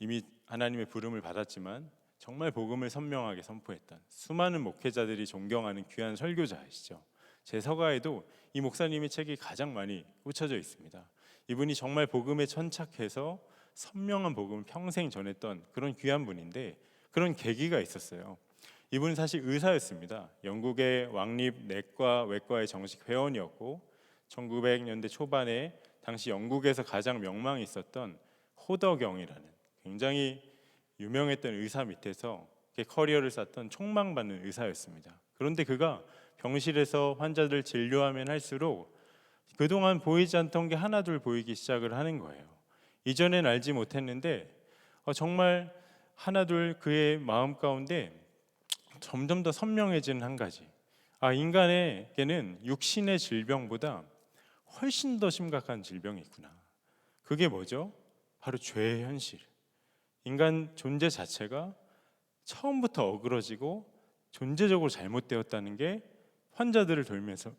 이미 하나님의 부름을 받았지만 정말 복음을 선명하게 선포했던 수많은 목회자들이 존경하는 귀한 설교자이시죠. 제 서가에도 이 목사님의 책이 가장 많이 꽂혀져 있습니다. 이분이 정말 복음에 천착해서 선명한 복음을 평생 전했던 그런 귀한 분인데 그런 계기가 있었어요. 이분은 사실 의사였습니다. 영국의 왕립 내과 외과의 정식 회원이었고 1900년대 초반에 당시 영국에서 가장 명망이 있었던 호더경이라는 굉장히 유명했던 의사 밑에서 커리어를 쌓던 촉망받는 의사였습니다. 그런데 그가 병실에서 환자들 진료하면 할수록 그동안 보이지 않던 게 하나둘 보이기 시작을 하는 거예요. 이전엔 알지 못했는데 정말 하나둘 그의 마음 가운데 점점 더 선명해지는 한 가지, 인간에게는 육신의 질병보다 훨씬 더 심각한 질병이 있구나. 그게 뭐죠? 바로 죄의 현실. 인간 존재 자체가 처음부터 어그러지고 존재적으로 잘못되었다는 게 환자들을 돌보면서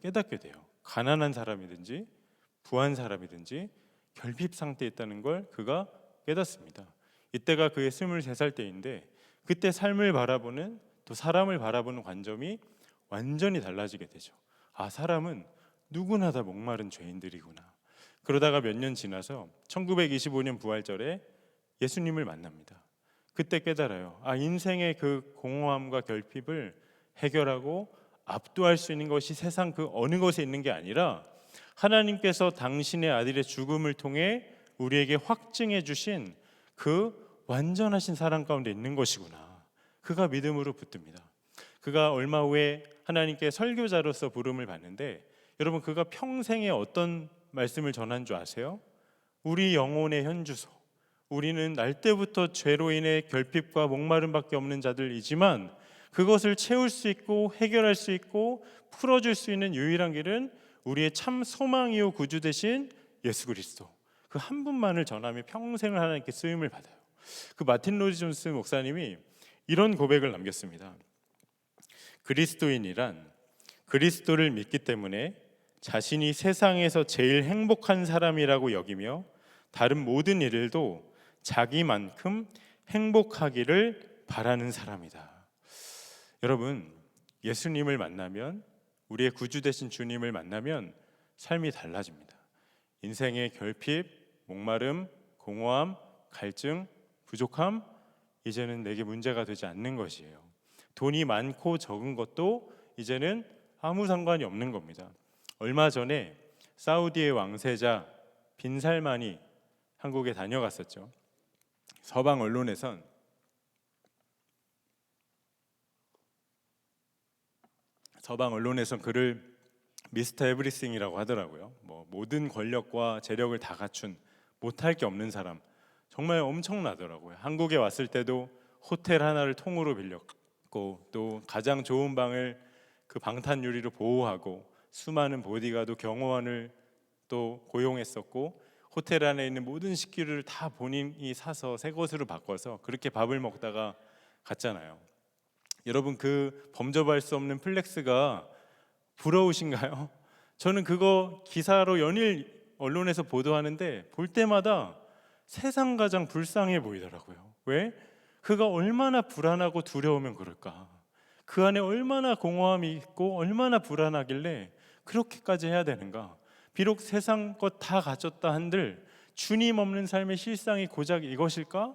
깨닫게 돼요. 가난한 사람이든지 부한 사람이든지 결핍 상태에 있다는 걸 그가 깨닫습니다. 이때가 그의 23살 때인데 그때 삶을 바라보는, 또 사람을 바라보는 관점이 완전히 달라지게 되죠. 사람은 누구나 다 목마른 죄인들이구나. 그러다가 몇 년 지나서 1925년 부활절에 예수님을 만납니다. 그때 깨달아요. 인생의 그 공허함과 결핍을 해결하고 압도할 수 있는 것이 세상 그 어느 것에 있는 게 아니라 하나님께서 당신의 아들의 죽음을 통해 우리에게 확증해 주신 그 완전하신 사랑 가운데 있는 것이구나. 그가 믿음으로 붙듭니다. 그가 얼마 후에 하나님께 설교자로서 부름을 받는데 여러분, 그가 평생에 어떤 말씀을 전한 줄 아세요? 우리 영혼의 현주소, 우리는 날 때부터 죄로 인해 결핍과 목마름밖에 없는 자들이지만 그것을 채울 수 있고 해결할 수 있고 풀어줄 수 있는 유일한 길은 우리의 참 소망이요 구주 되신 예수 그리스도, 그 한 분만을 전하며 평생을 하나님께 쓰임을 받아요. 그 마틴 로이드 존스 목사님이 이런 고백을 남겼습니다. 그리스도인이란 그리스도를 믿기 때문에 자신이 세상에서 제일 행복한 사람이라고 여기며 다른 모든 일들도 자기만큼 행복하기를 바라는 사람이다. 여러분, 예수님을 만나면, 우리의 구주 되신 주님을 만나면 삶이 달라집니다. 인생의 결핍, 목마름, 공허함, 갈증, 부족함, 이제는 내게 문제가 되지 않는 것이에요. 돈이 많고 적은 것도 이제는 아무 상관이 없는 겁니다. 얼마 전에 사우디의 왕세자 빈 살만이 한국에 다녀갔었죠. 서방 언론에선 그를 미스터 에브리싱이라고 하더라고요. 모든 권력과 재력을 다 갖춘 못할 게 없는 사람, 정말 엄청나더라고요. 한국에 왔을 때도 호텔 하나를 통으로 빌렸고, 또 가장 좋은 방을 그 방탄 유리로 보호하고, 수많은 보디가드 경호원을 또 고용했었고, 호텔 안에 있는 모든 식기류를 다 본인이 사서 새 것으로 바꿔서 그렇게 밥을 먹다가 갔잖아요. 여러분, 그 범접할 수 없는 플렉스가 부러우신가요? 저는 그거 기사로 연일 언론에서 보도하는데 볼 때마다 세상 가장 불쌍해 보이더라고요. 왜? 그가 얼마나 불안하고 두려우면 그럴까? 그 안에 얼마나 공허함이 있고 얼마나 불안하길래 그렇게까지 해야 되는가? 비록 세상 것 다 가졌다 한들 주님 없는 삶의 실상이 고작 이것일까?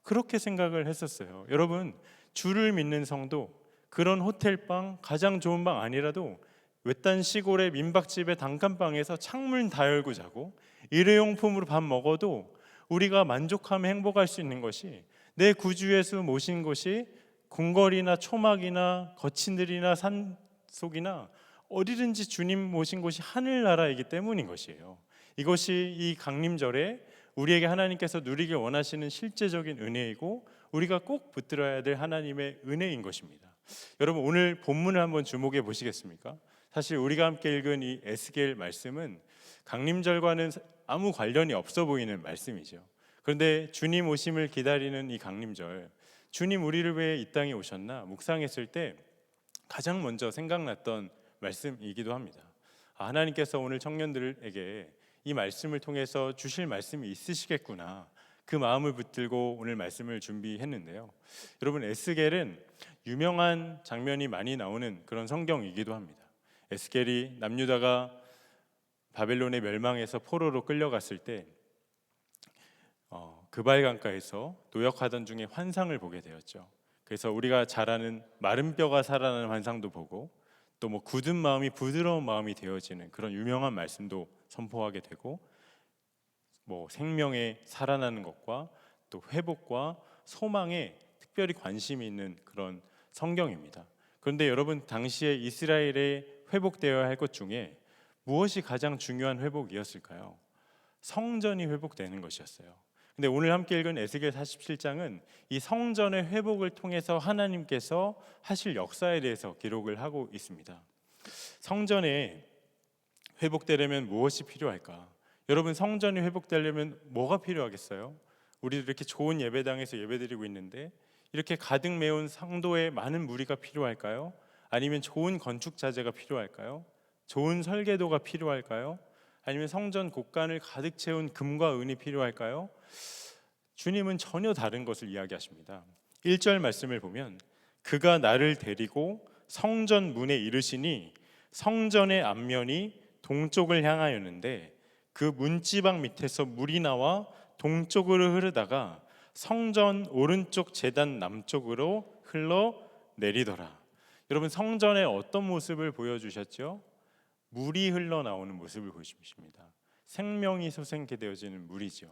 그렇게 생각을 했었어요. 여러분, 주를 믿는 성도, 그런 호텔방, 가장 좋은 방 아니라도 외딴 시골의 민박집의 단칸방에서 창문 다 열고 자고 일회용품으로 밥 먹어도 우리가 만족하며 행복할 수 있는 것이, 내 구주 예수 모신 곳이 궁궐이나 초막이나 거친들이나 산속이나 어디든지 주님 모신 곳이 하늘나라이기 때문인 것이에요. 이것이 이 강림절에 우리에게 하나님께서 누리길 원하시는 실제적인 은혜이고, 우리가 꼭 붙들어야 될 하나님의 은혜인 것입니다. 여러분, 오늘 본문을 한번 주목해 보시겠습니까? 사실 우리가 함께 읽은 이 에스겔 말씀은 강림절과는 아무 관련이 없어 보이는 말씀이죠. 그런데 주님 오심을 기다리는 이 강림절, 주님 우리를 위해 이 땅에 오셨나 묵상했을 때 가장 먼저 생각났던 말씀이기도 합니다. 하나님께서 오늘 청년들에게 이 말씀을 통해서 주실 말씀이 있으시겠구나, 그 마음을 붙들고 오늘 말씀을 준비했는데요. 여러분, 에스겔은 유명한 장면이 많이 나오는 그런 성경이기도 합니다. 에스겔이 남유다가 바벨론의 멸망에서 포로로 끌려갔을 때 그발강가에서 노역하던 중에 환상을 보게 되었죠. 그래서 우리가 잘 아는 마른 뼈가 살아나는 환상도 보고, 또 굳은 마음이 부드러운 마음이 되어지는 그런 유명한 말씀도 선포하게 되고, 생명에 살아나는 것과 또 회복과 소망에 특별히 관심이 있는 그런 성경입니다. 그런데 여러분, 당시에 이스라엘에 회복되어야 할 것 중에 무엇이 가장 중요한 회복이었을까요? 성전이 회복되는 것이었어요. 근데 오늘 함께 읽은 에스겔 47장은 이 성전의 회복을 통해서 하나님께서 하실 역사에 대해서 기록을 하고 있습니다. 성전에 회복되려면 무엇이 필요할까? 여러분, 성전이 회복되려면 뭐가 필요하겠어요? 우리도 이렇게 좋은 예배당에서 예배드리고 있는데 이렇게 가득 메운 성도에 많은 무리가 필요할까요? 아니면 좋은 건축 자재가 필요할까요? 좋은 설계도가 필요할까요? 아니면 성전 곳간을 가득 채운 금과 은이 필요할까요? 주님은 전혀 다른 것을 이야기하십니다. 1절 말씀을 보면 그가 나를 데리고 성전 문에 이르시니 성전의 앞면이 동쪽을 향하였는데 그 문지방 밑에서 물이 나와 동쪽으로 흐르다가 성전 오른쪽 제단 남쪽으로 흘러 내리더라. 여러분, 성전의 어떤 모습을 보여주셨죠? 물이 흘러나오는 모습을 보여주십니다. 생명이 솟게 되어지는 물이죠.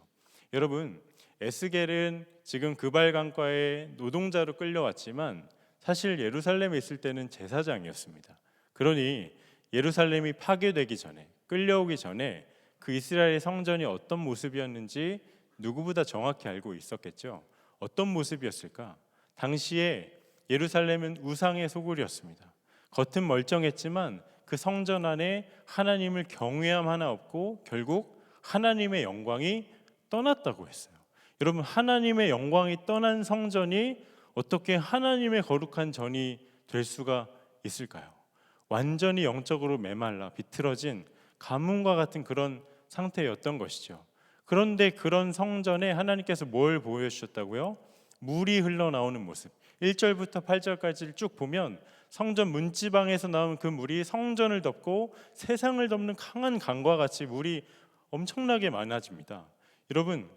여러분, 에스겔은 지금 그발강가에 노동자로 끌려왔지만 사실 예루살렘에 있을 때는 제사장이었습니다. 그러니 예루살렘이 파괴되기 전에, 끌려오기 전에 그 이스라엘 성전이 어떤 모습이었는지 누구보다 정확히 알고 있었겠죠. 어떤 모습이었을까? 당시에 예루살렘은 우상의 소굴이었습니다. 겉은 멀쩡했지만 그 성전 안에 하나님을 경외함 하나 없고 결국 하나님의 영광이 떠났다고 했어요. 여러분, 하나님의 영광이 떠난 성전이 어떻게 하나님의 거룩한 전이 될 수가 있을까요? 완전히 영적으로 메말라 비틀어진 가뭄과 같은 그런 상태였던 것이죠. 그런데 그런 성전에 하나님께서 뭘 보여주셨다고요? 물이 흘러나오는 모습. 1절부터 8절까지를 쭉 보면 성전 문지방에서 나온 그 물이 성전을 덮고 세상을 덮는 강한 강과 같이 물이 엄청나게 많아집니다. 여러분,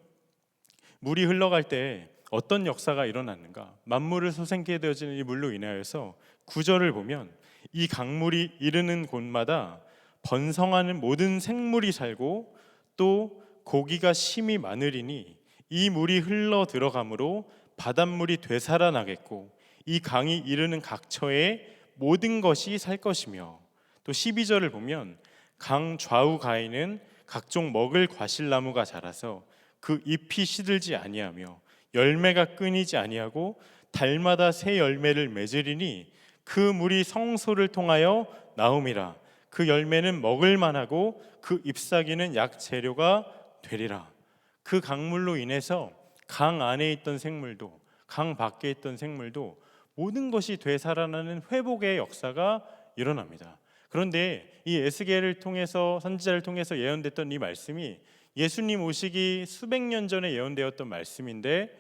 물이 흘러갈 때 어떤 역사가 일어났는가? 만물을 소생케 되어지는 이 물로 인하여서 9절을 보면 이 강물이 이르는 곳마다 번성하는 모든 생물이 살고 또 고기가 심히 많으리니 이 물이 흘러 들어가므로 바닷물이 되살아나겠고 이 강이 이르는 각처에 모든 것이 살 것이며, 또 12절을 보면 강 좌우 가에는 각종 먹을 과실나무가 자라서 그 잎이 시들지 아니하며 열매가 끊이지 아니하고 달마다 새 열매를 맺으리니 그 물이 성소를 통하여 나옴이라. 그 열매는 먹을 만하고 그 잎사귀는 약 재료가 되리라. 그 강물로 인해서 강 안에 있던 생물도 강 밖에 있던 생물도 모든 것이 되살아나는 회복의 역사가 일어납니다. 그런데 이 에스겔을 통해서, 선지자를 통해서 예언됐던 이 말씀이 예수님 오시기 수백 년 전에 예언되었던 말씀인데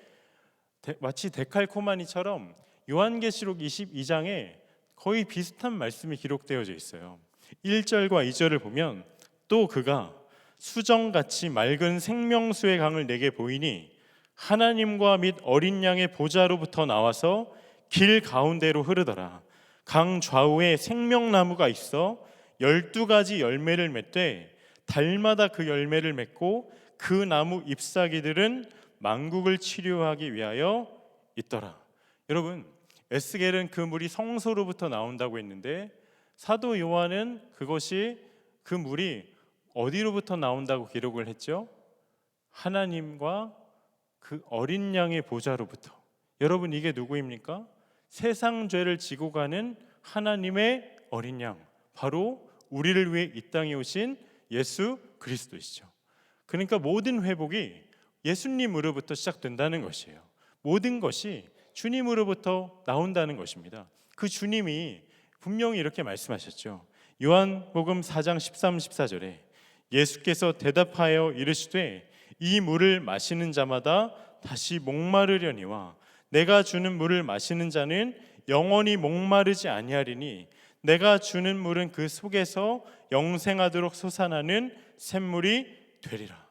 마치 데칼코마니처럼 요한계시록 22장에 거의 비슷한 말씀이 기록되어져 있어요. 1절과 2절을 보면 또 그가 수정같이 맑은 생명수의 강을 내게 보이니 하나님과 및 어린 양의 보좌로부터 나와서 길 가운데로 흐르더라. 강 좌우에 생명나무가 있어 12가지 열매를 맺되 달마다 그 열매를 맺고 그 나무 잎사귀들은 만국을 치료하기 위하여 있더라. 여러분, 에스겔은 그 물이 성소로부터 나온다고 했는데 사도 요한은 그 물이 어디로부터 나온다고 기록을 했죠? 하나님과 그 어린 양의 보좌로부터. 여러분, 이게 누구입니까? 세상 죄를 지고 가는 하나님의 어린 양, 바로 우리를 위해 이 땅에 오신 예수 그리스도이시죠. 그러니까 모든 회복이 예수님으로부터 시작된다는 것이에요. 모든 것이 주님으로부터 나온다는 것입니다. 그 주님이 분명히 이렇게 말씀하셨죠. 요한복음 4장 13, 14절에 예수께서 대답하여 이르시되 이 물을 마시는 자마다 다시 목마르려니와 내가 주는 물을 마시는 자는 영원히 목마르지 아니하리니 내가 주는 물은 그 속에서 영생하도록 솟아나는 샘물이 되리라.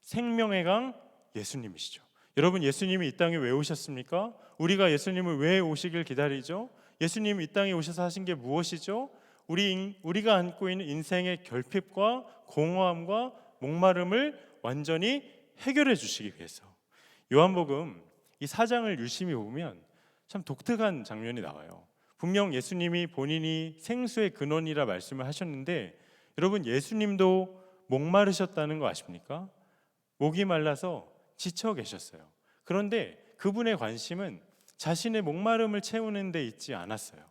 생명의 강 예수님이시죠. 여러분, 예수님이 이 땅에 왜 오셨습니까? 우리가 예수님을 왜 오시길 기다리죠? 예수님이 이 땅에 오셔서 하신 게 무엇이죠? 우리가 안고 있는 인생의 결핍과 공허함과 목마름을 완전히 해결해 주시기 위해서. 요한복음 이 4장을 유심히 보면 참 독특한 장면이 나와요. 분명 예수님이 본인이 생수의 근원이라 말씀을 하셨는데 여러분, 예수님도 목마르셨다는 거 아십니까? 목이 말라서 지쳐 계셨어요. 그런데 그분의 관심은 자신의 목마름을 채우는 데 있지 않았어요.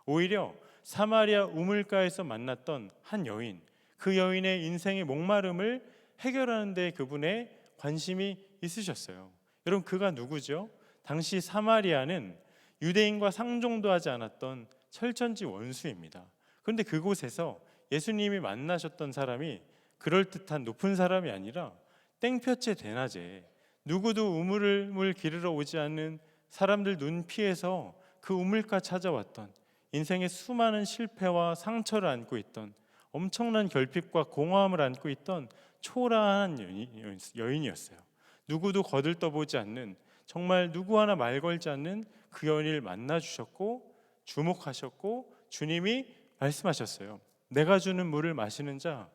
오히려 사마리아 우물가에서 만났던 한 여인, 그 여인의 인생의 목마름을 해결하는 데 그분의 관심이 있으셨어요. 여러분, 그가 누구죠? 당시 사마리아는 유대인과 상종도 하지 않았던 철천지 원수입니다. 그런데 그곳에서 예수님이 만나셨던 사람이 그럴듯한 높은 사람이 아니라 땡볕에 대낮에 누구도 우물을 기르러 오지 않는 사람들 눈 피해서 그 우물가 찾아왔던, 인생의 수많은 실패와 상처를 안고 있던, 엄청난 결핍과 공허함을 안고 있던 초라한 여인이었어요. 누구도 거들떠보지 않는, 정말 누구 하나 말 걸지 않는 그 여인을 만나 주셨고 주목하셨고 주님이 말씀하셨어요. 내가 주는 물을 마시는 자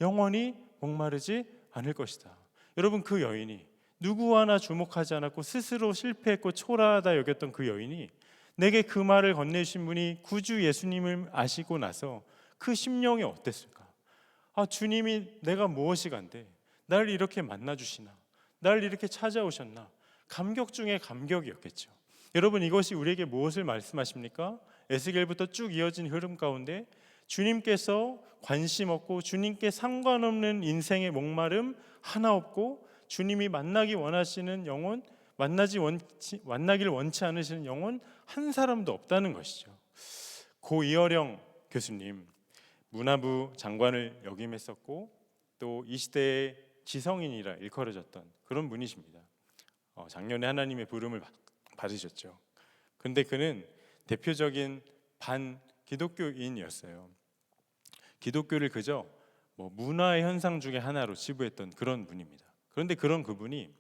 영원히 목마르지 않을 것이다. 여러분, 그 여인이 누구 하나 주목하지 않았고 스스로 실패했고 초라하다 여겼던 그 여인이 내게 그 말을 건네주신 분이 구주 예수님을 아시고 나서 그 심령이 어땠을까? 주님이 내가 무엇이 간데 나를 이렇게 만나 주시나, 나를 이렇게 찾아오셨나. 감격 중에 감격이었겠죠. 여러분, 이것이 우리에게 무엇을 말씀하십니까? 에스겔부터 쭉 이어진 흐름 가운데 주님께서 관심 없고 주님께 상관없는 인생의 목마름 하나 없고 주님이 만나기 원하시는 영혼, 만나길 원치 않으시는 영혼 한 사람도 없다는 것이죠. 고 이어령 교수님, 문화부 장관을 역임했었고 또 이 시대의 지성인이라 일컬어졌던 그런 분이십니다. 작년에 하나님의 부름을 받으셨죠. 근데 그는 대표적인 반 기독교인이었어요. 기독교를 그저 문화의 현상 중에 하나로 치부했던 그런 분입니다. 그런데 그런 그분이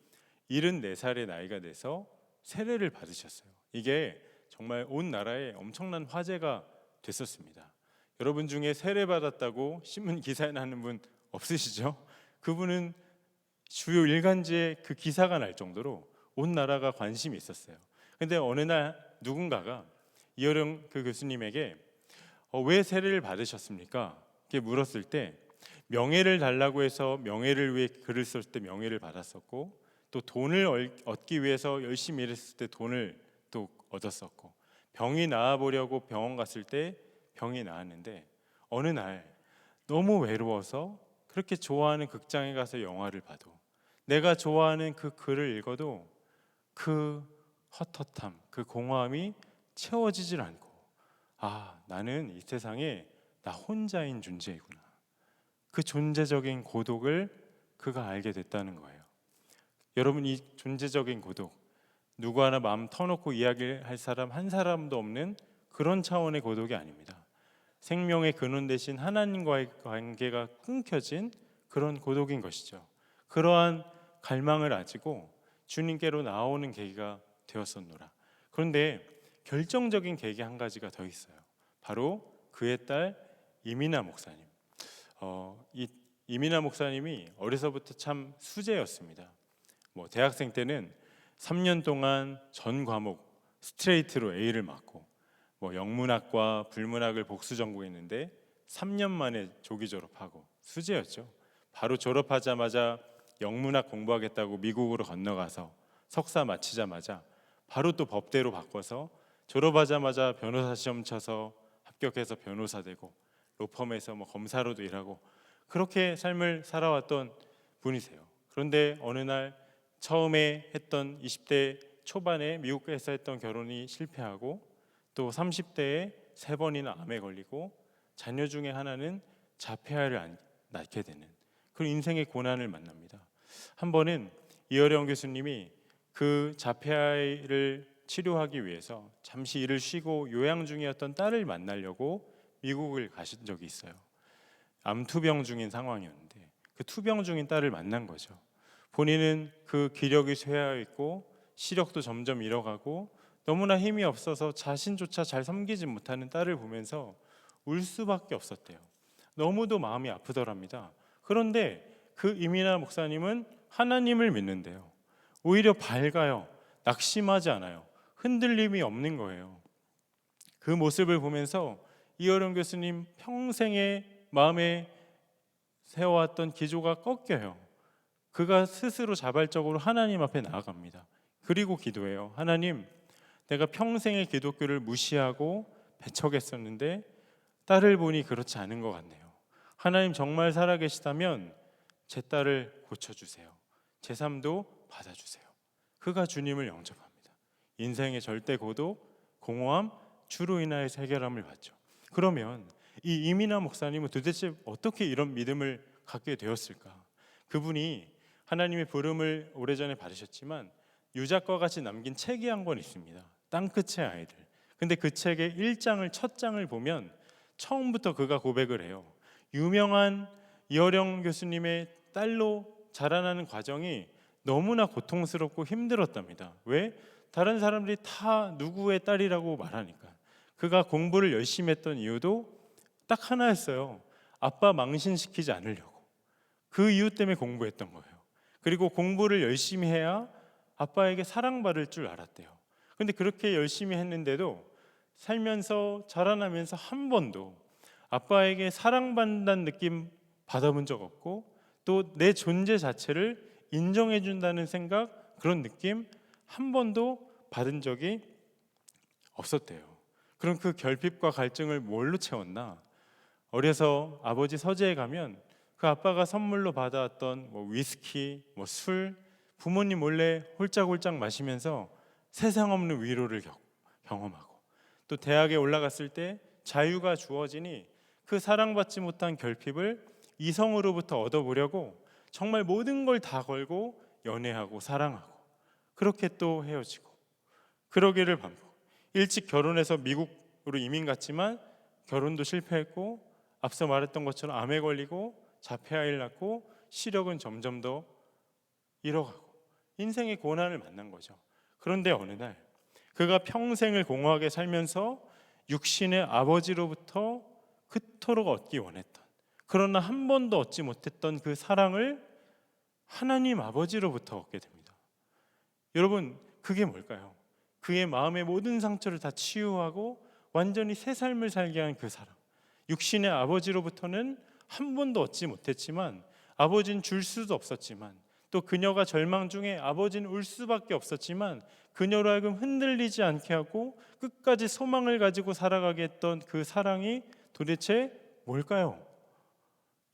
74살의 나이가 돼서 세례를 받으셨어요. 이게 정말 온 나라에 엄청난 화제가 됐었습니다. 여러분 중에 세례 받았다고 신문 기사에 나는 분 없으시죠? 그분은 주요 일간지에 그 기사가 날 정도로 온 나라가 관심이 있었어요. 근데 어느 날 누군가가 이어령 그 교수님에게 왜 세례를 받으셨습니까? 이렇게 물었을 때 명예를 달라고 해서 명예를 위해 글을 쓸 때 명예를 받았었고, 또 돈을 얻기 위해서 열심히 일했을 때 돈을 또 얻었었고, 병이 나아보려고 병원 갔을 때 병이 나았는데, 어느 날 너무 외로워서 그렇게 좋아하는 극장에 가서 영화를 봐도, 내가 좋아하는 그 글을 읽어도 그 헛헛함, 그 공허함이 채워지질 않고, 나는 이 세상에 나 혼자인 존재이구나, 그 존재적인 고독을 그가 알게 됐다는 거예요. 여러분, 이 존재적인 고독, 누구 하나 마음 터놓고 이야기할 사람 한 사람도 없는 그런 차원의 고독이 아닙니다. 생명의 근원 대신 하나님과의 관계가 끊겨진 그런 고독인 것이죠. 그러한 갈망을 가지고 주님께로 나오는 계기가 되었었노라. 그런데 결정적인 계기 한 가지가 더 있어요. 바로 그의 딸 이민아 목사님. 이 이민아 목사님이 어려서부터 참 수재였습니다. 대학생 때는 3년 동안 전 과목 스트레이트로 A를 맞고, 영문학과 불문학을 복수 전공했는데 3년 만에 조기 졸업하고 수재였죠. 바로 졸업하자마자 영문학 공부하겠다고 미국으로 건너가서 석사 마치자마자 바로 또 법대로 바꿔서 졸업하자마자 변호사 시험 쳐서 합격해서 변호사 되고, 로펌에서 검사로도 일하고, 그렇게 삶을 살아왔던 분이세요. 그런데 어느 날 처음에 했던 20대 초반에 미국에서 했던 결혼이 실패하고, 또 30대에 3번이나 암에 걸리고, 자녀 중에 하나는 자폐아를 낳게 되는 그런 인생의 고난을 만납니다. 한 번은 이어령 교수님이 그 자폐아를 치료하기 위해서 잠시 일을 쉬고 요양 중이었던 딸을 만나려고 미국을 가신 적이 있어요. 암투병 중인 상황이었는데 그 투병 중인 딸을 만난 거죠. 본인은 그 기력이 쇠하여 있고 시력도 점점 잃어가고 너무나 힘이 없어서 자신조차 잘 섬기지 못하는 딸을 보면서 울 수밖에 없었대요. 너무도 마음이 아프더랍니다. 그런데 그 이민아 목사님은 하나님을 믿는데요. 오히려 밝아요. 낙심하지 않아요. 흔들림이 없는 거예요. 그 모습을 보면서 이어령 교수님 평생의 마음에 세워왔던 기조가 꺾여요. 그가 스스로 자발적으로 하나님 앞에 나아갑니다. 그리고 기도해요. 하나님, 내가 평생의 기독교를 무시하고 배척했었는데 딸을 보니 그렇지 않은 것 같네요. 하나님 정말 살아계시다면 제 딸을 고쳐주세요. 제 삶도 받아주세요. 그가 주님을 영접합니다. 인생의 절대 고독, 공허함, 주로 인하여서 해결함을 받죠. 그러면 이 이민아 목사님은 도대체 어떻게 이런 믿음을 갖게 되었을까? 그분이 하나님의 부름을 오래전에 받으셨지만 유작과 같이 남긴 책이 한 권 있습니다. 땅끝의 아이들. 근데 그 책의 1장을 첫 장을 보면 처음부터 그가 고백을 해요. 유명한 이어령 교수님의 딸로 자라나는 과정이 너무나 고통스럽고 힘들었답니다. 왜? 다른 사람들이 다 누구의 딸이라고 말하니까. 그가 공부를 열심히 했던 이유도 딱 하나였어요. 아빠 망신시키지 않으려고. 그 이유 때문에 공부했던 거예요. 그리고 공부를 열심히 해야 아빠에게 사랑받을 줄 알았대요. 근데 그렇게 열심히 했는데도 살면서 자라나면서 한 번도 아빠에게 사랑받는다는 느낌 받아본 적 없고, 또 내 존재 자체를 인정해 준다는 생각, 그런 느낌 한 번도 받은 적이 없었대요. 그럼 그 결핍과 갈증을 뭘로 채웠나? 어려서 아버지 서재에 가면 그 아빠가 선물로 받아왔던 위스키, 술, 부모님 몰래 홀짝홀짝 마시면서 세상 없는 위로를 경험하고, 또 대학에 올라갔을 때 자유가 주어지니 그 사랑받지 못한 결핍을 이성으로부터 얻어보려고 정말 모든 걸 다 걸고 연애하고 사랑하고 그렇게 또 헤어지고 그러기를 반복. 일찍 결혼해서 미국으로 이민 갔지만 결혼도 실패했고 앞서 말했던 것처럼 암에 걸리고 자폐아이를 낳고 시력은 점점 더 잃어가고 인생의 고난을 만난 거죠. 그런데 어느 날 그가 평생을 공허하게 살면서 육신의 아버지로부터 그토록 얻기 원했던, 그러나 한 번도 얻지 못했던 그 사랑을 하나님 아버지로부터 얻게 됩니다. 여러분, 그게 뭘까요? 그의 마음의 모든 상처를 다 치유하고 완전히 새 삶을 살게 한 그 사랑. 육신의 아버지로부터는 한 번도 얻지 못했지만, 아버지는 줄 수도 없었지만, 또 그녀가 절망 중에 아버지는 울 수밖에 없었지만, 그녀로 하여금 흔들리지 않게 하고 끝까지 소망을 가지고 살아가게 했던 그 사랑이 도대체 뭘까요?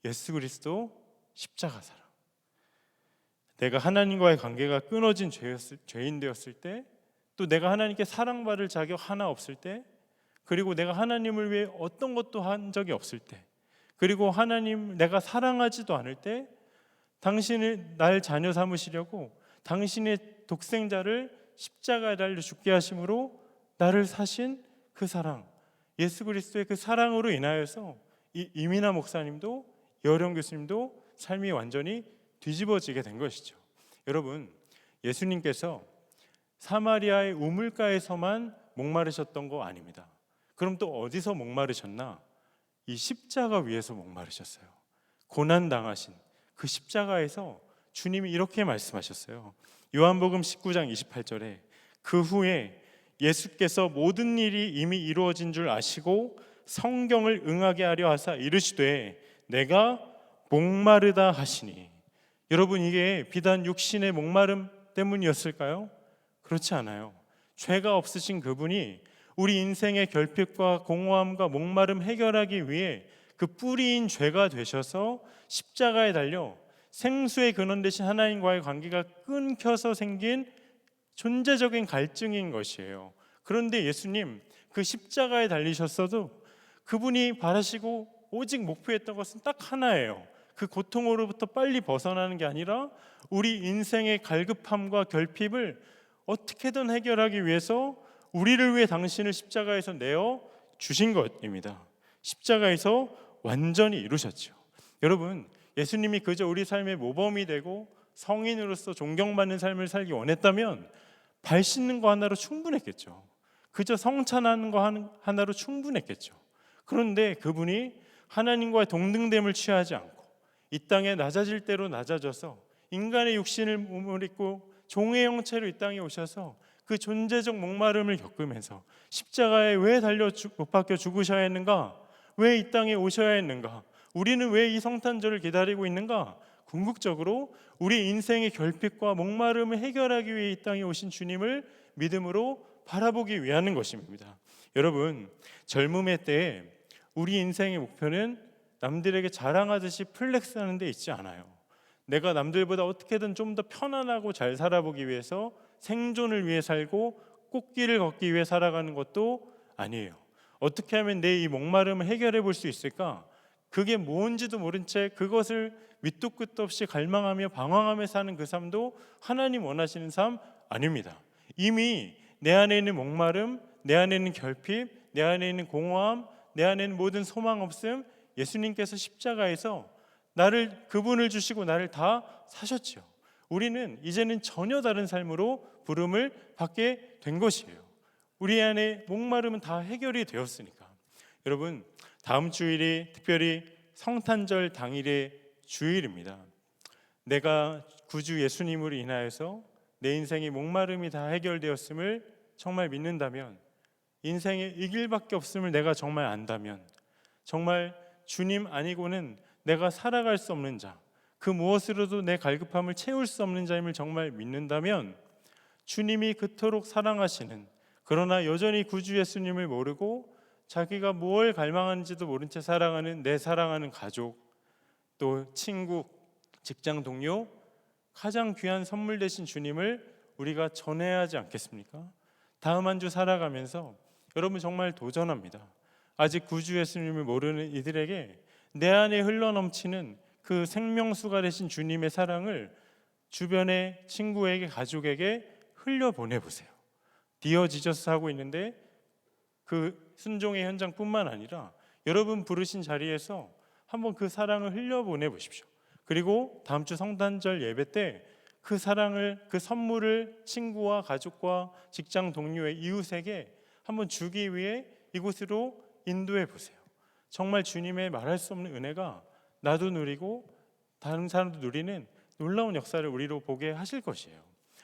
예수 그리스도 십자가 사랑. 내가 하나님과의 관계가 끊어진 죄인 되었을 때, 또 내가 하나님께 사랑받을 자격 하나 없을 때, 그리고 내가 하나님을 위해 어떤 것도 한 적이 없을 때, 그리고 하나님 내가 사랑하지도 않을 때, 당신을 날 자녀 삼으시려고 당신의 독생자를 십자가에 달려 죽게 하심으로 나를 사신 그 사랑, 예수 그리스도의 그 사랑으로 인하여서 이민아 목사님도 여령 교수님도 삶이 완전히 뒤집어지게 된 것이죠. 여러분, 예수님께서 사마리아의 우물가에서만 목마르셨던 거 아닙니다. 그럼 또 어디서 목마르셨나? 이 십자가 위에서 목마르셨어요. 고난당하신 그 십자가에서 주님이 이렇게 말씀하셨어요. 요한복음 19장 28절에 그 후에 예수께서 모든 일이 이미 이루어진 줄 아시고 성경을 응하게 하려 하사 이르시되 내가 목마르다 하시니. 여러분, 이게 비단 육신의 목마름 때문이었을까요? 그렇지 않아요. 죄가 없으신 그분이 우리 인생의 결핍과 공허함과 목마름 해결하기 위해 그 뿌리인 죄가 되셔서 십자가에 달려 생수의 근원 되신 하나님과의 관계가 끊겨서 생긴 존재적인 갈증인 것이에요. 그런데 예수님 그 십자가에 달리셨어도 그분이 바라시고 오직 목표했던 것은 딱 하나예요. 그 고통으로부터 빨리 벗어나는 게 아니라 우리 인생의 갈급함과 결핍을 어떻게든 해결하기 위해서 우리를 위해 당신을 십자가에서 내어 주신 것입니다. 십자가에서 완전히 이루셨죠. 여러분, 예수님이 그저 우리 삶의 모범이 되고 성인으로서 존경받는 삶을 살기 원했다면 발 씻는 거 하나로 충분했겠죠. 그저 성찬하는 거 하나로 충분했겠죠. 그런데 그분이 하나님과의 동등됨을 취하지 않고 이 땅에 낮아질 대로 낮아져서 인간의 육신을 몸을 입고 종의 형체로 이 땅에 오셔서 그 존재적 목마름을 겪으면서 십자가에 왜 달려 못 박혀 죽으셔야 했는가? 왜 이 땅에 오셔야 했는가? 우리는 왜 이 성탄절을 기다리고 있는가? 궁극적으로 우리 인생의 결핍과 목마름을 해결하기 위해 이 땅에 오신 주님을 믿음으로 바라보기 위한 것입니다. 여러분, 젊음의 때에 우리 인생의 목표는 남들에게 자랑하듯이 플렉스하는 데 있지 않아요. 내가 남들보다 어떻게든 좀 더 편안하고 잘 살아보기 위해서 생존을 위해 살고 꽃길을 걷기 위해 살아가는 것도 아니에요. 어떻게 하면 내 이 목마름을 해결해 볼 수 있을까? 그게 뭔지도 모른 채 그것을 밑도 끝도 없이 갈망하며 방황하며 사는 그 삶도 하나님 원하시는 삶 아닙니다. 이미 내 안에 있는 목마름, 내 안에 있는 결핍, 내 안에 있는 공허함, 내 안에 있는 모든 소망 없음, 예수님께서 십자가에서 그분을 주시고 나를 다 사셨죠. 우리는 이제는 전혀 다른 삶으로 부름을 받게 된 것이에요. 우리 안에 목마름은 다 해결이 되었으니까. 여러분, 다음 주일이 특별히 성탄절 당일의 주일입니다. 내가 구주 예수님으로 인하여서 내 인생의 목마름이 다 해결되었음을 정말 믿는다면, 인생에 이 길밖에 없음을 내가 정말 안다면, 정말 주님 아니고는 내가 살아갈 수 없는 자, 그 무엇으로도 내 갈급함을 채울 수 없는 자임을 정말 믿는다면, 주님이 그토록 사랑하시는, 그러나 여전히 구주 예수님을 모르고 자기가 뭘 갈망하는지도 모른 채 살아가는 내 사랑하는 가족, 또 친구, 직장 동료, 가장 귀한 선물 되신 주님을 우리가 전해야 하지 않겠습니까? 다음 한 주 살아가면서 여러분 정말 도전합니다. 아직 구주 예수님을 모르는 이들에게 내 안에 흘러넘치는 그 생명수가 되신 주님의 사랑을 주변의 친구에게, 가족에게 흘려보내 보세요. 디어 지저스 하고 있는데 그 순종의 현장뿐만 아니라 여러분 부르신 자리에서 한번 그 사랑을 흘려보내 보십시오. 그리고 다음 주 성탄절 예배 때 그 사랑을, 그 선물을 친구와 가족과 직장 동료의 이웃에게 한번 주기 위해 이곳으로 인도해 보세요. 정말 주님의 말할 수 없는 은혜가 나도 누리고 다른 사람도 누리는 놀라운 역사를 우리로 보게 하실 것이에요.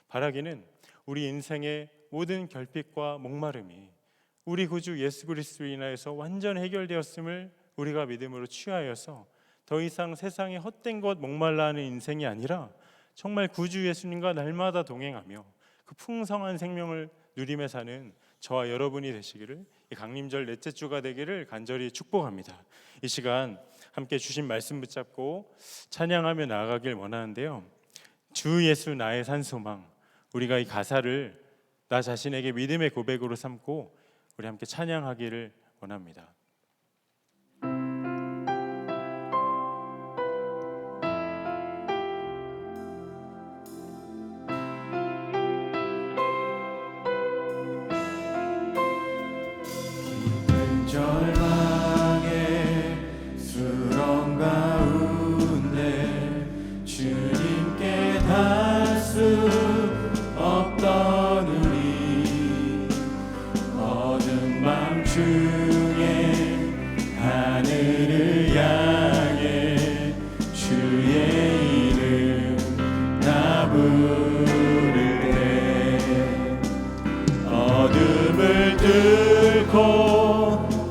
바라기는 우리 인생의 모든 결핍과 목마름이 우리 구주 예수 그리스도로 인하여서 완전 해결되었음을 우리가 믿음으로 취하여서 더 이상 세상의 헛된 것 목말라 하는 인생이 아니라 정말 구주 예수님과 날마다 동행하며 그 풍성한 생명을 누리며 사는 저와 여러분이 되시기를, 이 강림절 넷째 주가 되기를 간절히 축복합니다. 이 시간 함께 주신 말씀 붙잡고 찬양하며 나아가길 원하는데요, 주 예수 나의 산 소망, 우리가 이 가사를 나 자신에게 믿음의 고백으로 삼고 우리 함께 찬양하기를 원합니다. 절망의 수렁 가운데 주님께 닿을 수 없던 우리, 어두운 밤 중에 하늘을 향해 주의 이름 나 부를 때, 어둠을 뚫고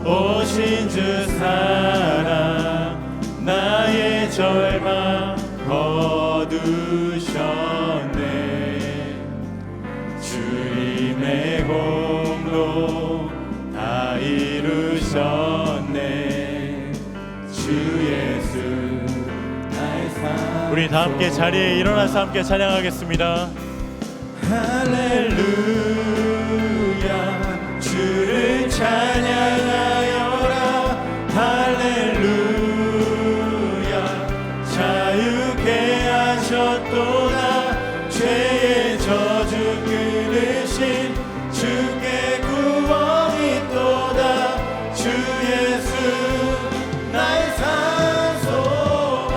오신 주 사랑 나의 절망 거두셨네. 주님의 공로 다 이루셨네. 주 예수 나의 삶. 우리 다 함께 자리에 일어나서 함께 찬양하겠습니다. 할렐루야 주를 찬양하여라. 할렐루야 자유케 하셨도다. 죄의 저주 끊으신 주께 구원이 있도다. 주 예수 나의 산 소망.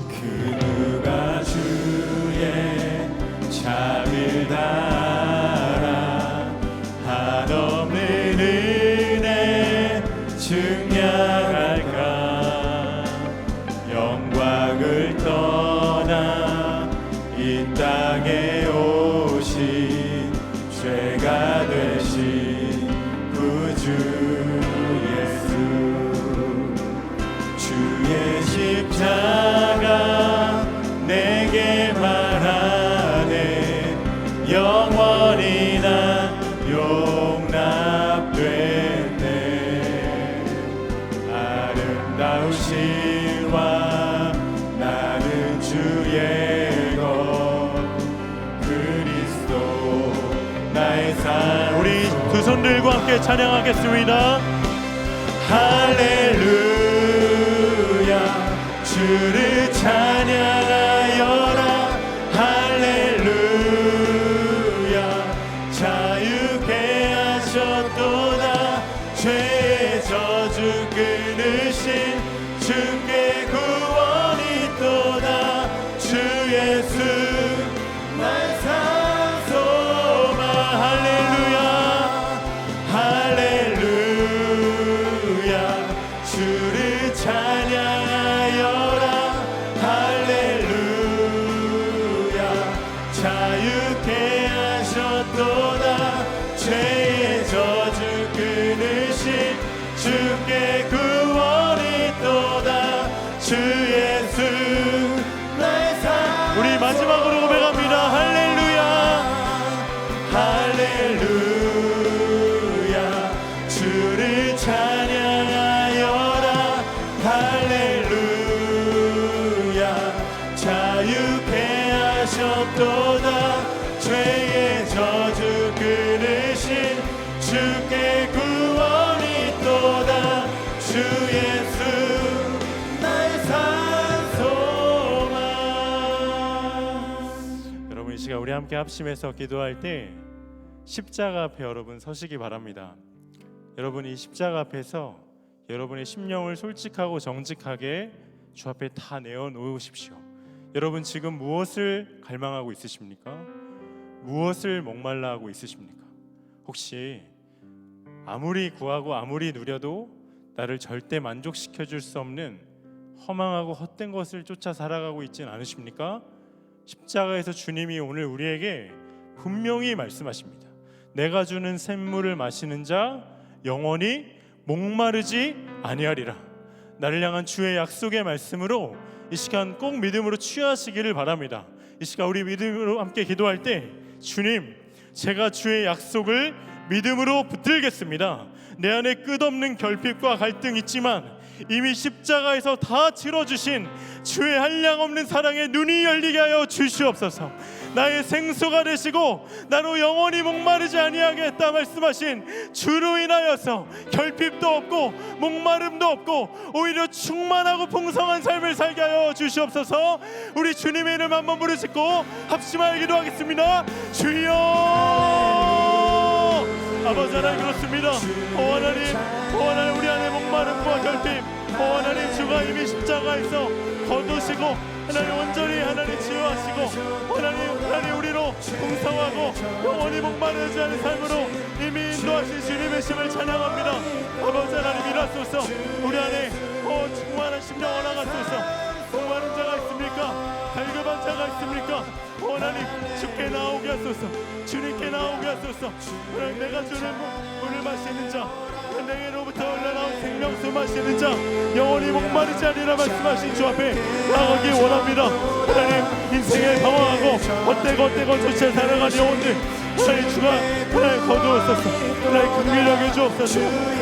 그 누가 주의 잠을 달아 한없는 은혜 증량할까. 영광을 떠나 이 땅에 오신 죄가 되신 구주 예수. 주의 십자가 내게 말하네. 영원히 난 용납됐네. 아름다우시와 나는 주의 것 그리스도 나의 삶. 우리 두 손 들고 함께 찬양하겠습니다. 할렐루야 주를 찬양하여라. 할렐루야 자유케 하셨도다. 죄의 저주 끊으신 주께 구원이 있도다. 주 예수 나의 산 소망. 할렐루야 할렐루야 주를 찬양하여라. 할렐루야 자유케 하셨도다. 죄의 저주 끊으신 주께 구원이 있도다. 주 예수 나의 산. 우리 마지막으로 고백합니다. 할렐루야. 할렐루야 주를 찬양하여라. 할렐루야 자유케 하셨도다. 죄의 저주 끊으신 주께 구원이 있도다. 우리 함께 합심해서 기도할 때 십자가 앞에 여러분 서시기 바랍니다. 여러분 이 십자가 앞에서 여러분의 심령을 솔직하고 정직하게 주 앞에 다 내어놓으십시오. 여러분 지금 무엇을 갈망하고 있으십니까? 무엇을 목말라 하고 있으십니까? 혹시 아무리 구하고 아무리 누려도 나를 절대 만족시켜 줄 수 없는 허망하고 헛된 것을 쫓아 살아가고 있진 않으십니까? 십자가에서 주님이 오늘 우리에게 분명히 말씀하십니다. 내가 주는 샘물을 마시는 자 영원히 목마르지 아니하리라. 나를 향한 주의 약속의 말씀으로 이 시간 꼭 믿음으로 취하시기를 바랍니다. 이 시간 우리 믿음으로 함께 기도할 때 주님, 제가 주의 약속을 믿음으로 붙들겠습니다. 내 안에 끝없는 결핍과 갈등이 있지만 이미 십자가에서 다 치러주신 주의 한량없는 사랑에 눈이 열리게 하여 주시옵소서. 나의 생수가 되시고 나로 영원히 목마르지 아니하겠다 말씀하신 주로 인하여서 결핍도 없고 목마름도 없고 오히려 충만하고 풍성한 삶을 살게 하여 주시옵소서. 우리 주님의 이름 한번 부르짖고 합심하여 기도하겠습니다. 주여, 아버지 하나님 그렇습니다. 하나님 우리 안에 목마름과 결핍 하나님 주가 이미 십자가에서 거두시고 하나님 온전히 하나님 치유하시고 하나님 우리로 풍성하고 영원히 목마르지 않은 삶으로 이미 인도하신 주님의 심을 찬양합니다. 아버지 하나님 일하소서. 우리 안에 충만한 심령 허락하소서. 목마른 자가 있습니까? 갈급한 자가 있습니까? 하나님 주께 나오게 하소서. 주님께 나오게 하소서. 하나님 내가 주는 물을 마시는 자 내게로부터 흘러나온 생명수 마시는 자 영원히 목마르지 아니라 말씀하신 주 앞에 나가기 원합니다. 하나님 인생에 방황하고 헛되고 조차 살아가는 영혼들 하나님 주가 하나님 거두었소서. 하나님 긍휼하게 주옵소서.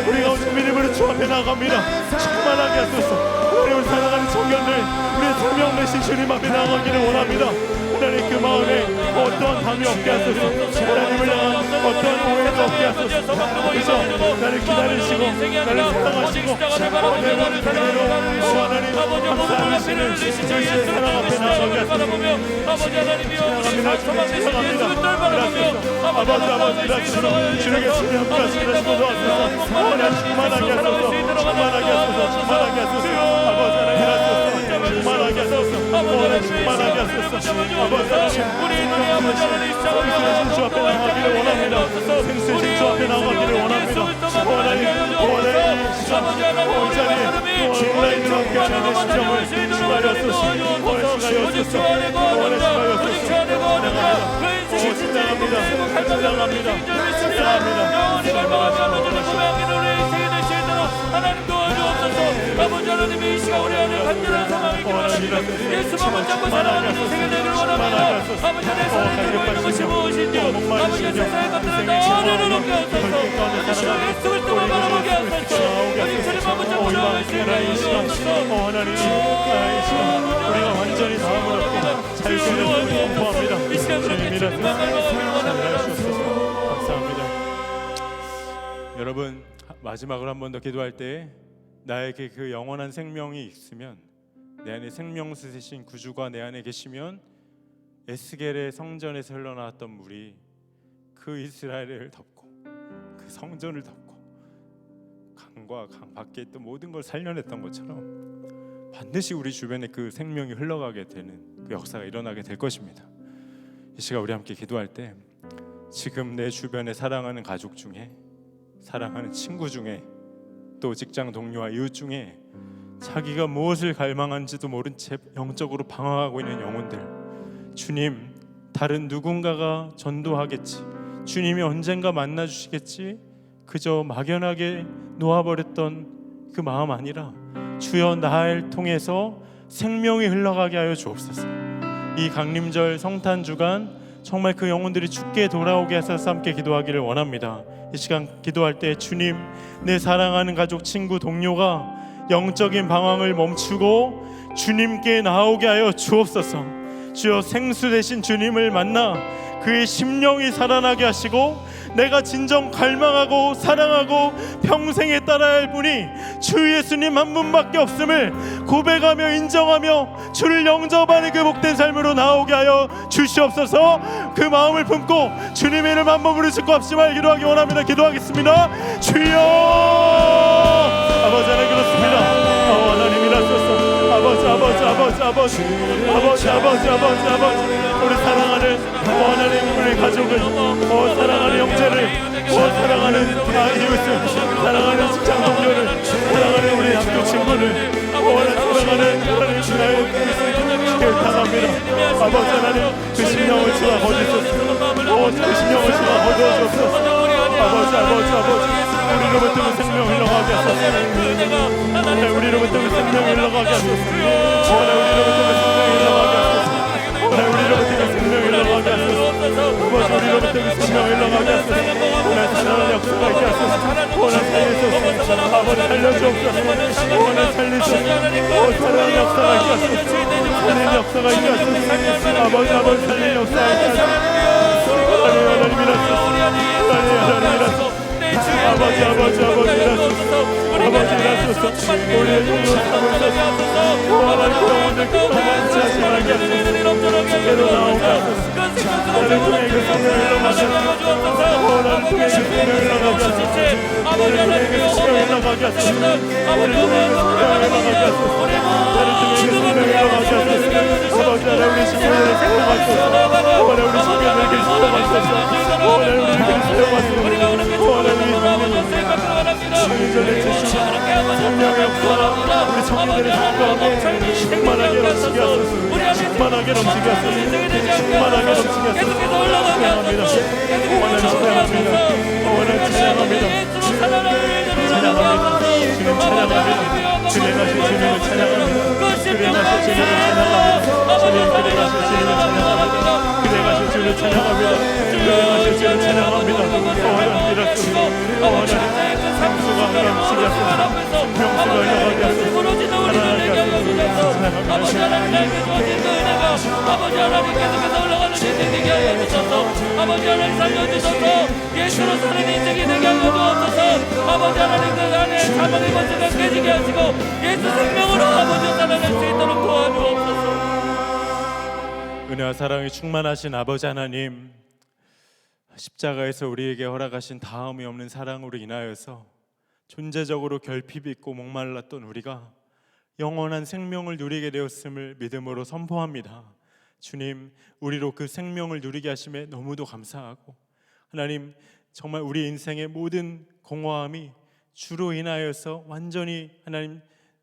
우리가 오직 믿음으로 주 앞에 나갑니다. 충만하게 하소서. 하나님 우리 살아가는 청년들 우리의 생명 되신 주님 앞에 나가기를 원합니다. 하나님 그 마음에 어떠한 담이 없게 하소서. 하나님을 향한 어떠한 오해가 없게 하소서. 그래서 나를 기다리시고 나를 사랑하시고 내가 그대로 하나님 감사하시는 주의 사랑 앞에 나가게 하소서. 아버지 하나님이여 우리 사랑합니다. 아버지 일하소서. 주님께 주님 함께 하시는 도와주소서. 하나님 충만하게 하소서. 충만하게 하소서. 충만하게 하소서. 아버지 하나님 일하소서. 충만하게 하소서. 하나님 충만하게 하소서. 아버지 하나님 우리 눈이 아버지 하나님 생수의 주 앞에 나가기를 원합니다. 생수의 주 앞에 나가기를 원합니다. 하나님 시간 이 자리에 온라인으로 함께하는 심정을 시간이었소서. 하나님 도와주옵소서. 아버지 하나님이 이 시간 우리 안에 간절한 상황이 원합니다. 예수만 잡고 살아가는 인생이 되기를 원합니다. 아버지 내 사랑을 들고 있는 것이 무엇인지요. 아버지 세상의 것들을 다 내려놓게 하소서. 예수 그리스도만 바라보게 하소서. 우리 주님만 붙잡고 나아갈 수 있는 주옵소서. 하나님 우리가 완전히 마음을 얻고 잘 살려주길 공포합니다. 이 시간 그렇게 주님만 닮아가기를 원합니다. 감사합니다. 여러분 마지막으로 한 번 더 기도할 때 나에게 그 영원한 생명이 있으면 내 안에 생명수 되신 구주가 내 안에 계시면 에스겔의 성전에서 흘러나왔던 물이 그 이스라엘을 덮고 그 성전을 덮고 강과 강 밖에 있던 모든 걸 살려냈던 것처럼 반드시 우리 주변에 그 생명이 흘러가게 되는 그 역사가 일어나게 될 것입니다. 이 시간 우리 함께 기도할 때 지금 내 주변에 사랑하는 가족 중에 사랑하는 친구 중에 또 직장 동료와 이웃 중에 자기가 무엇을 갈망하는지도 모른 채 영적으로 방황하고 있는 영혼들 주님 다른 누군가가 전도하겠지 주님이 언젠가 만나주시겠지 그저 막연하게 놓아버렸던 그 마음 아니라 주여 나를 통해서 생명이 흘러가게 하여 주옵소서. 이 강림절 성탄 주간 정말 그 영혼들이 주께 돌아오게 하셔서 함께 기도하기를 원합니다. 이 시간 기도할 때 주님 내 사랑하는 가족 친구 동료가 영적인 방황을 멈추고 주님께 나오게 하여 주옵소서. 주여 생수 되신 주님을 만나 그의 심령이 살아나게 하시고 내가 진정 갈망하고 사랑하고 평생에 따라야 할 분이 주 예수님 한 분밖에 없음을 고백하며 인정하며 주를 영접하는 그 복된 삶으로 나오게 하여 주시옵소서. 그 마음을 품고 주님의 이름 한번 부르시고 합심하여 기도하기 원합니다. 기도하겠습니다. 주여. 아버지 하나님 그렇습니다. 하나님이라소서. 아버지 우리 사랑하는 하나님 우리 가족을 사랑하는 형제를 사랑하는 이웃을 사랑하는 직장 동료를 사랑하는 우리 학교 친구를 사랑하는 하나님 주를 당합니다. 아버지 하나님 그 심령을 주가 거두소서. 그 심령을 주가 거두소서. 아버지 우리로부터 그 생명 흘러가게 하소서. 우리로부터 그 생명 흘러가게 하소서. 우리로부터 그 생명 흘러가게 하소서. 우리로부터 그 생명 흘러가게 하소서. 아버지 우리로부터 그 생명 흘러가게 하소서. 사랑하는 역사가 있게 하소서. 살려주옵소서. 아버지 살려주옵소서. 살리소서. 사랑하는 역사가 있게 하소서. 살리는 역사가 있게 하소서. 아버지 살리는 역사가 있게 하소서. 하나님이라소서. 하나님이라소서. 아버지라소서. 우리의 영혼을 삼으소서. 하나님 영혼을 끝까지 하게 하소서. 주께로 나오게 하소서. 나를 통해 그 생명을 흘러가게 하소서. 나를 통해 그 생명을 흘러가게 하소서. 나를 통해 그 생명을 흘러가게 하소서. 나를 통해 그 생명을 흘러가게 하소서. 나를 통해 그 생명을 흘러가게 하소서. 아버지 하나님 우리 신경을 생각하소서. 하나님 우리 신경을 계속하소서. 하나님 우리 계속하소서. 주님의 생명의 역사 우리 청년들의 생명에 충만하게 넘치게 하소서. 충만하게 넘치게 하소서. 충만하게 넘치게 하소서. 찬양합니다. 찬양합니다. 찬양합니다. 찬양합니다. 주님 찬양합니다. 그래 가실 주님을 찬양합니다. 그래 가실 주님을 찬양합니다. 주님 그래 가실 주님을 찬양합니다. 그래 가실 주님을 찬양합니다. 그래 가실 주님을 찬양합니다. 하나님 생수가 흘러가게 하소서. 생명수가 흘러가게 하소서. 아버지 하나님 주어진 그 은혜가 아버지 하나님 계속해서 흘러가는 인생 되게 하여 주셔서 아버지 하나님 살려주셔서 예수로 사는 인생이 되게 하여 주옵소서. 아버지 하나님 그 안에 사망의 번째가 깨지게 하시고 예수 생명으로 아버지 살아갈 수 있도록 도와주옵소서. 은혜와 사랑이 충만하신 아버지 하나님, 십자가에서 우리에게 허락하신 다함이 없는 사랑으로 인하여서 존재적으로 결핍이 있고 목말랐던 우리가 영원한 생명을 누리게 되었음을 믿음으로 선포합니다. 주님, 우리로 그 생명을 누리게 하심에 너무도 감사하고 하나님 정말 우리 인생의 모든 공허함이 주로 인하여서 완전히 하나님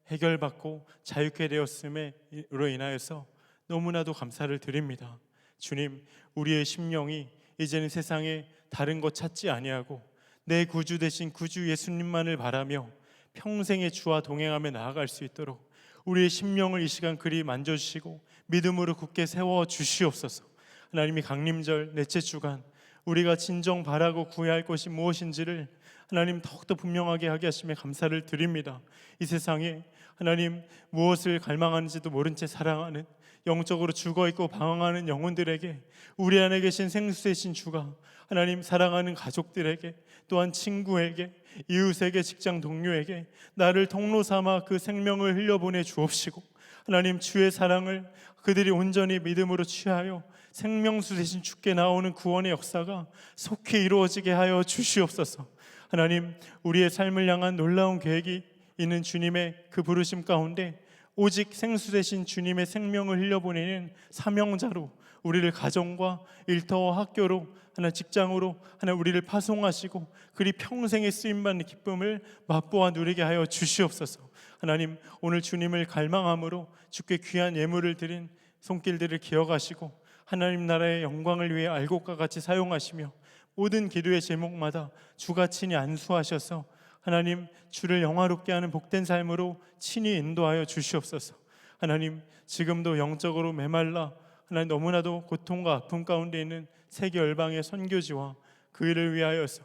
해결받고 자유케 되었음으로 인하여서 너무나도 감사를 드립니다. 주님, 우리의 심령이 이제는 세상에 다른 것 찾지 아니하고 내 구주 되신 구주 예수님만을 바라며 평생의 주와 동행하며 나아갈 수 있도록 우리의 심령을 이 시간 그리 만져주시고 믿음으로 굳게 세워 주시옵소서. 하나님이 강림절 넷째 주간 우리가 진정 바라고 구해야 할 것이 무엇인지를 하나님 더욱더 분명하게 하게 하심에 감사를 드립니다. 이 세상에 하나님 무엇을 갈망하는지도 모른 채 살아가는 영적으로 죽어있고 방황하는 영혼들에게 우리 안에 계신 생수 되신 주가 하나님 사랑하는 가족들에게 또한 친구에게 이웃에게 직장 동료에게 나를 통로 삼아 그 생명을 흘려보내 주옵시고 하나님 주의 사랑을 그들이 온전히 믿음으로 취하여 생명수 되신 주께 나오는 구원의 역사가 속히 이루어지게 하여 주시옵소서. 하나님 우리의 삶을 향한 놀라운 계획이 있는 주님의 그 부르심 가운데 오직 생수 되신 주님의 생명을 흘려보내는 사명자로 우리를 가정과 일터와 학교로 하나 직장으로 하나 우리를 파송하시고 그리 평생의 쓰임받는 기쁨을 맛보아 누리게 하여 주시옵소서. 하나님 오늘 주님을 갈망함으로 주께 귀한 예물을 드린 손길들을 기억하시고 하나님 나라의 영광을 위해 알곡과 같이 사용하시며 모든 기도의 제목마다 주가 친히 안수하셔서 하나님 주를 영화롭게 하는 복된 삶으로 친히 인도하여 주시옵소서. 하나님 지금도 영적으로 메말라 하나님 너무나도 고통과 아픔 가운데 있는 세계 열방의 선교지와 그 일을 위하여서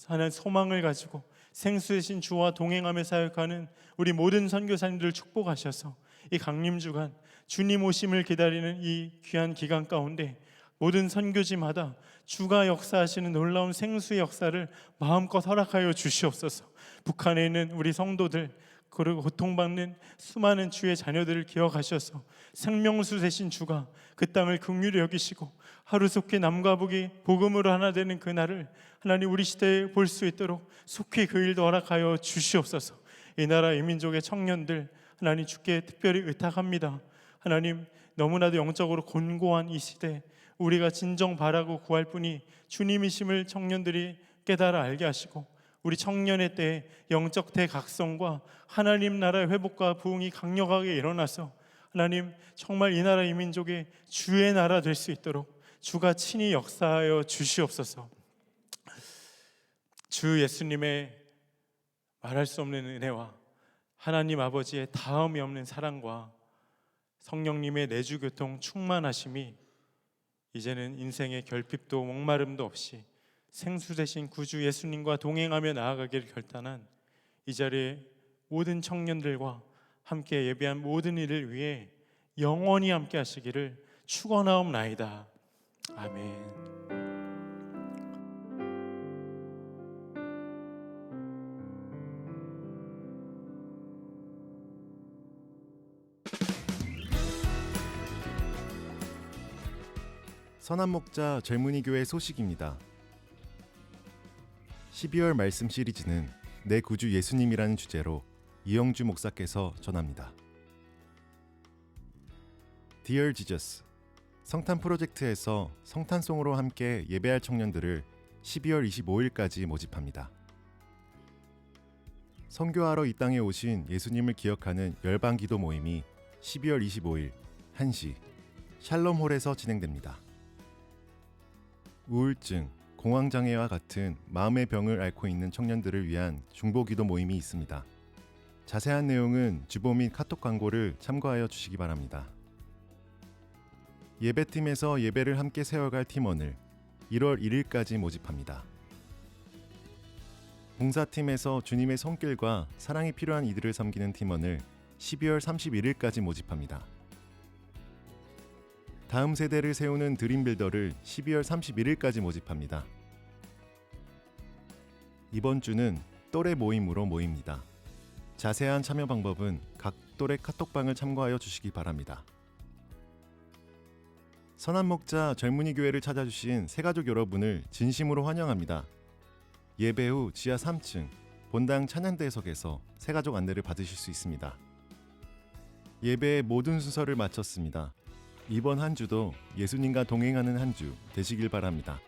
하나님 소망을 가지고 생수되신 주와 동행하며 사역하는 우리 모든 선교사님들을 축복하셔서 이 강림주간 주님 오심을 기다리는 이 귀한 기간 가운데 모든 선교지마다 주가 역사하시는 놀라운 생수의 역사를 마음껏 허락하여 주시옵소서. 북한에 있는 우리 성도들 그리고 고통받는 수많은 주의 자녀들을 기억하셔서 생명수 되신 주가 그 땅을 긍휼히 여기시고 하루속히 남과 북이 복음으로 하나 되는 그날을 하나님 우리 시대에 볼 수 있도록 속히 그 일도 허락하여 주시옵소서. 이 나라 이 민족의 청년들 하나님 주께 특별히 의탁합니다. 하나님 너무나도 영적으로 곤고한 이 시대 우리가 진정 바라고 구할 분이 주님이심을 청년들이 깨달아 알게 하시고 우리 청년의 때에 영적 대각성과 하나님 나라의 회복과 부흥이 강력하게 일어나서 하나님 정말 이 나라 이 민족의 주의 나라 될 수 있도록 주가 친히 역사하여 주시옵소서. 주 예수님의 말할 수 없는 은혜와 하나님 아버지의 다음이 없는 사랑과 성령님의 내주교통 충만하심이 이제는 인생의 결핍도 목마름도 없이 생수 되신 구주 예수님과 동행하며 나아가기를 결단한 이 자리에 모든 청년들과 함께 예배한 모든 일을 위해 영원히 함께 하시기를 축원하옵나이다. 아멘. 선한목자 젊은이 교회 소식입니다. 12월 말씀 시리즈는 내 구주 예수님이라는 주제로 이영주 목사께서 전합니다. Dear Jesus, 성탄 프로젝트에서 성탄송으로 함께 예배할 청년들을 12월 25일까지 모집합니다. 선교하러 이 땅에 오신 예수님을 기억하는 열방 기도 모임이 12월 25일 1시 샬롬홀에서 진행됩니다. 우울증, 공황장애와 같은 마음의 병을 앓고 있는 청년들을 위한 중보기도 모임이 있습니다. 자세한 내용은 주보 및 카톡 광고를 참고하여 주시기 바랍니다. 예배팀에서 예배를 함께 세워갈 팀원을 1월 1일까지 모집합니다. 봉사팀에서 주님의 손길과 사랑이 필요한 이들을 섬기는 팀원을 12월 31일까지 모집합니다. 다음 세대를 세우는 드림빌더를 12월 31일까지 모집합니다. 이번 주는 또래 모임으로 모입니다. 자세한 참여 방법은 각 또래 카톡방을 참고하여 주시기 바랍니다. 선한목자 젊은이 교회를 찾아주신 새가족 여러분을 진심으로 환영합니다. 예배 후 지하 3층 본당 찬양대석에서 새가족 안내를 받으실 수 있습니다. 예배의 모든 순서를 마쳤습니다. 이번 한 주도 예수님과 동행하는 한 주 되시길 바랍니다.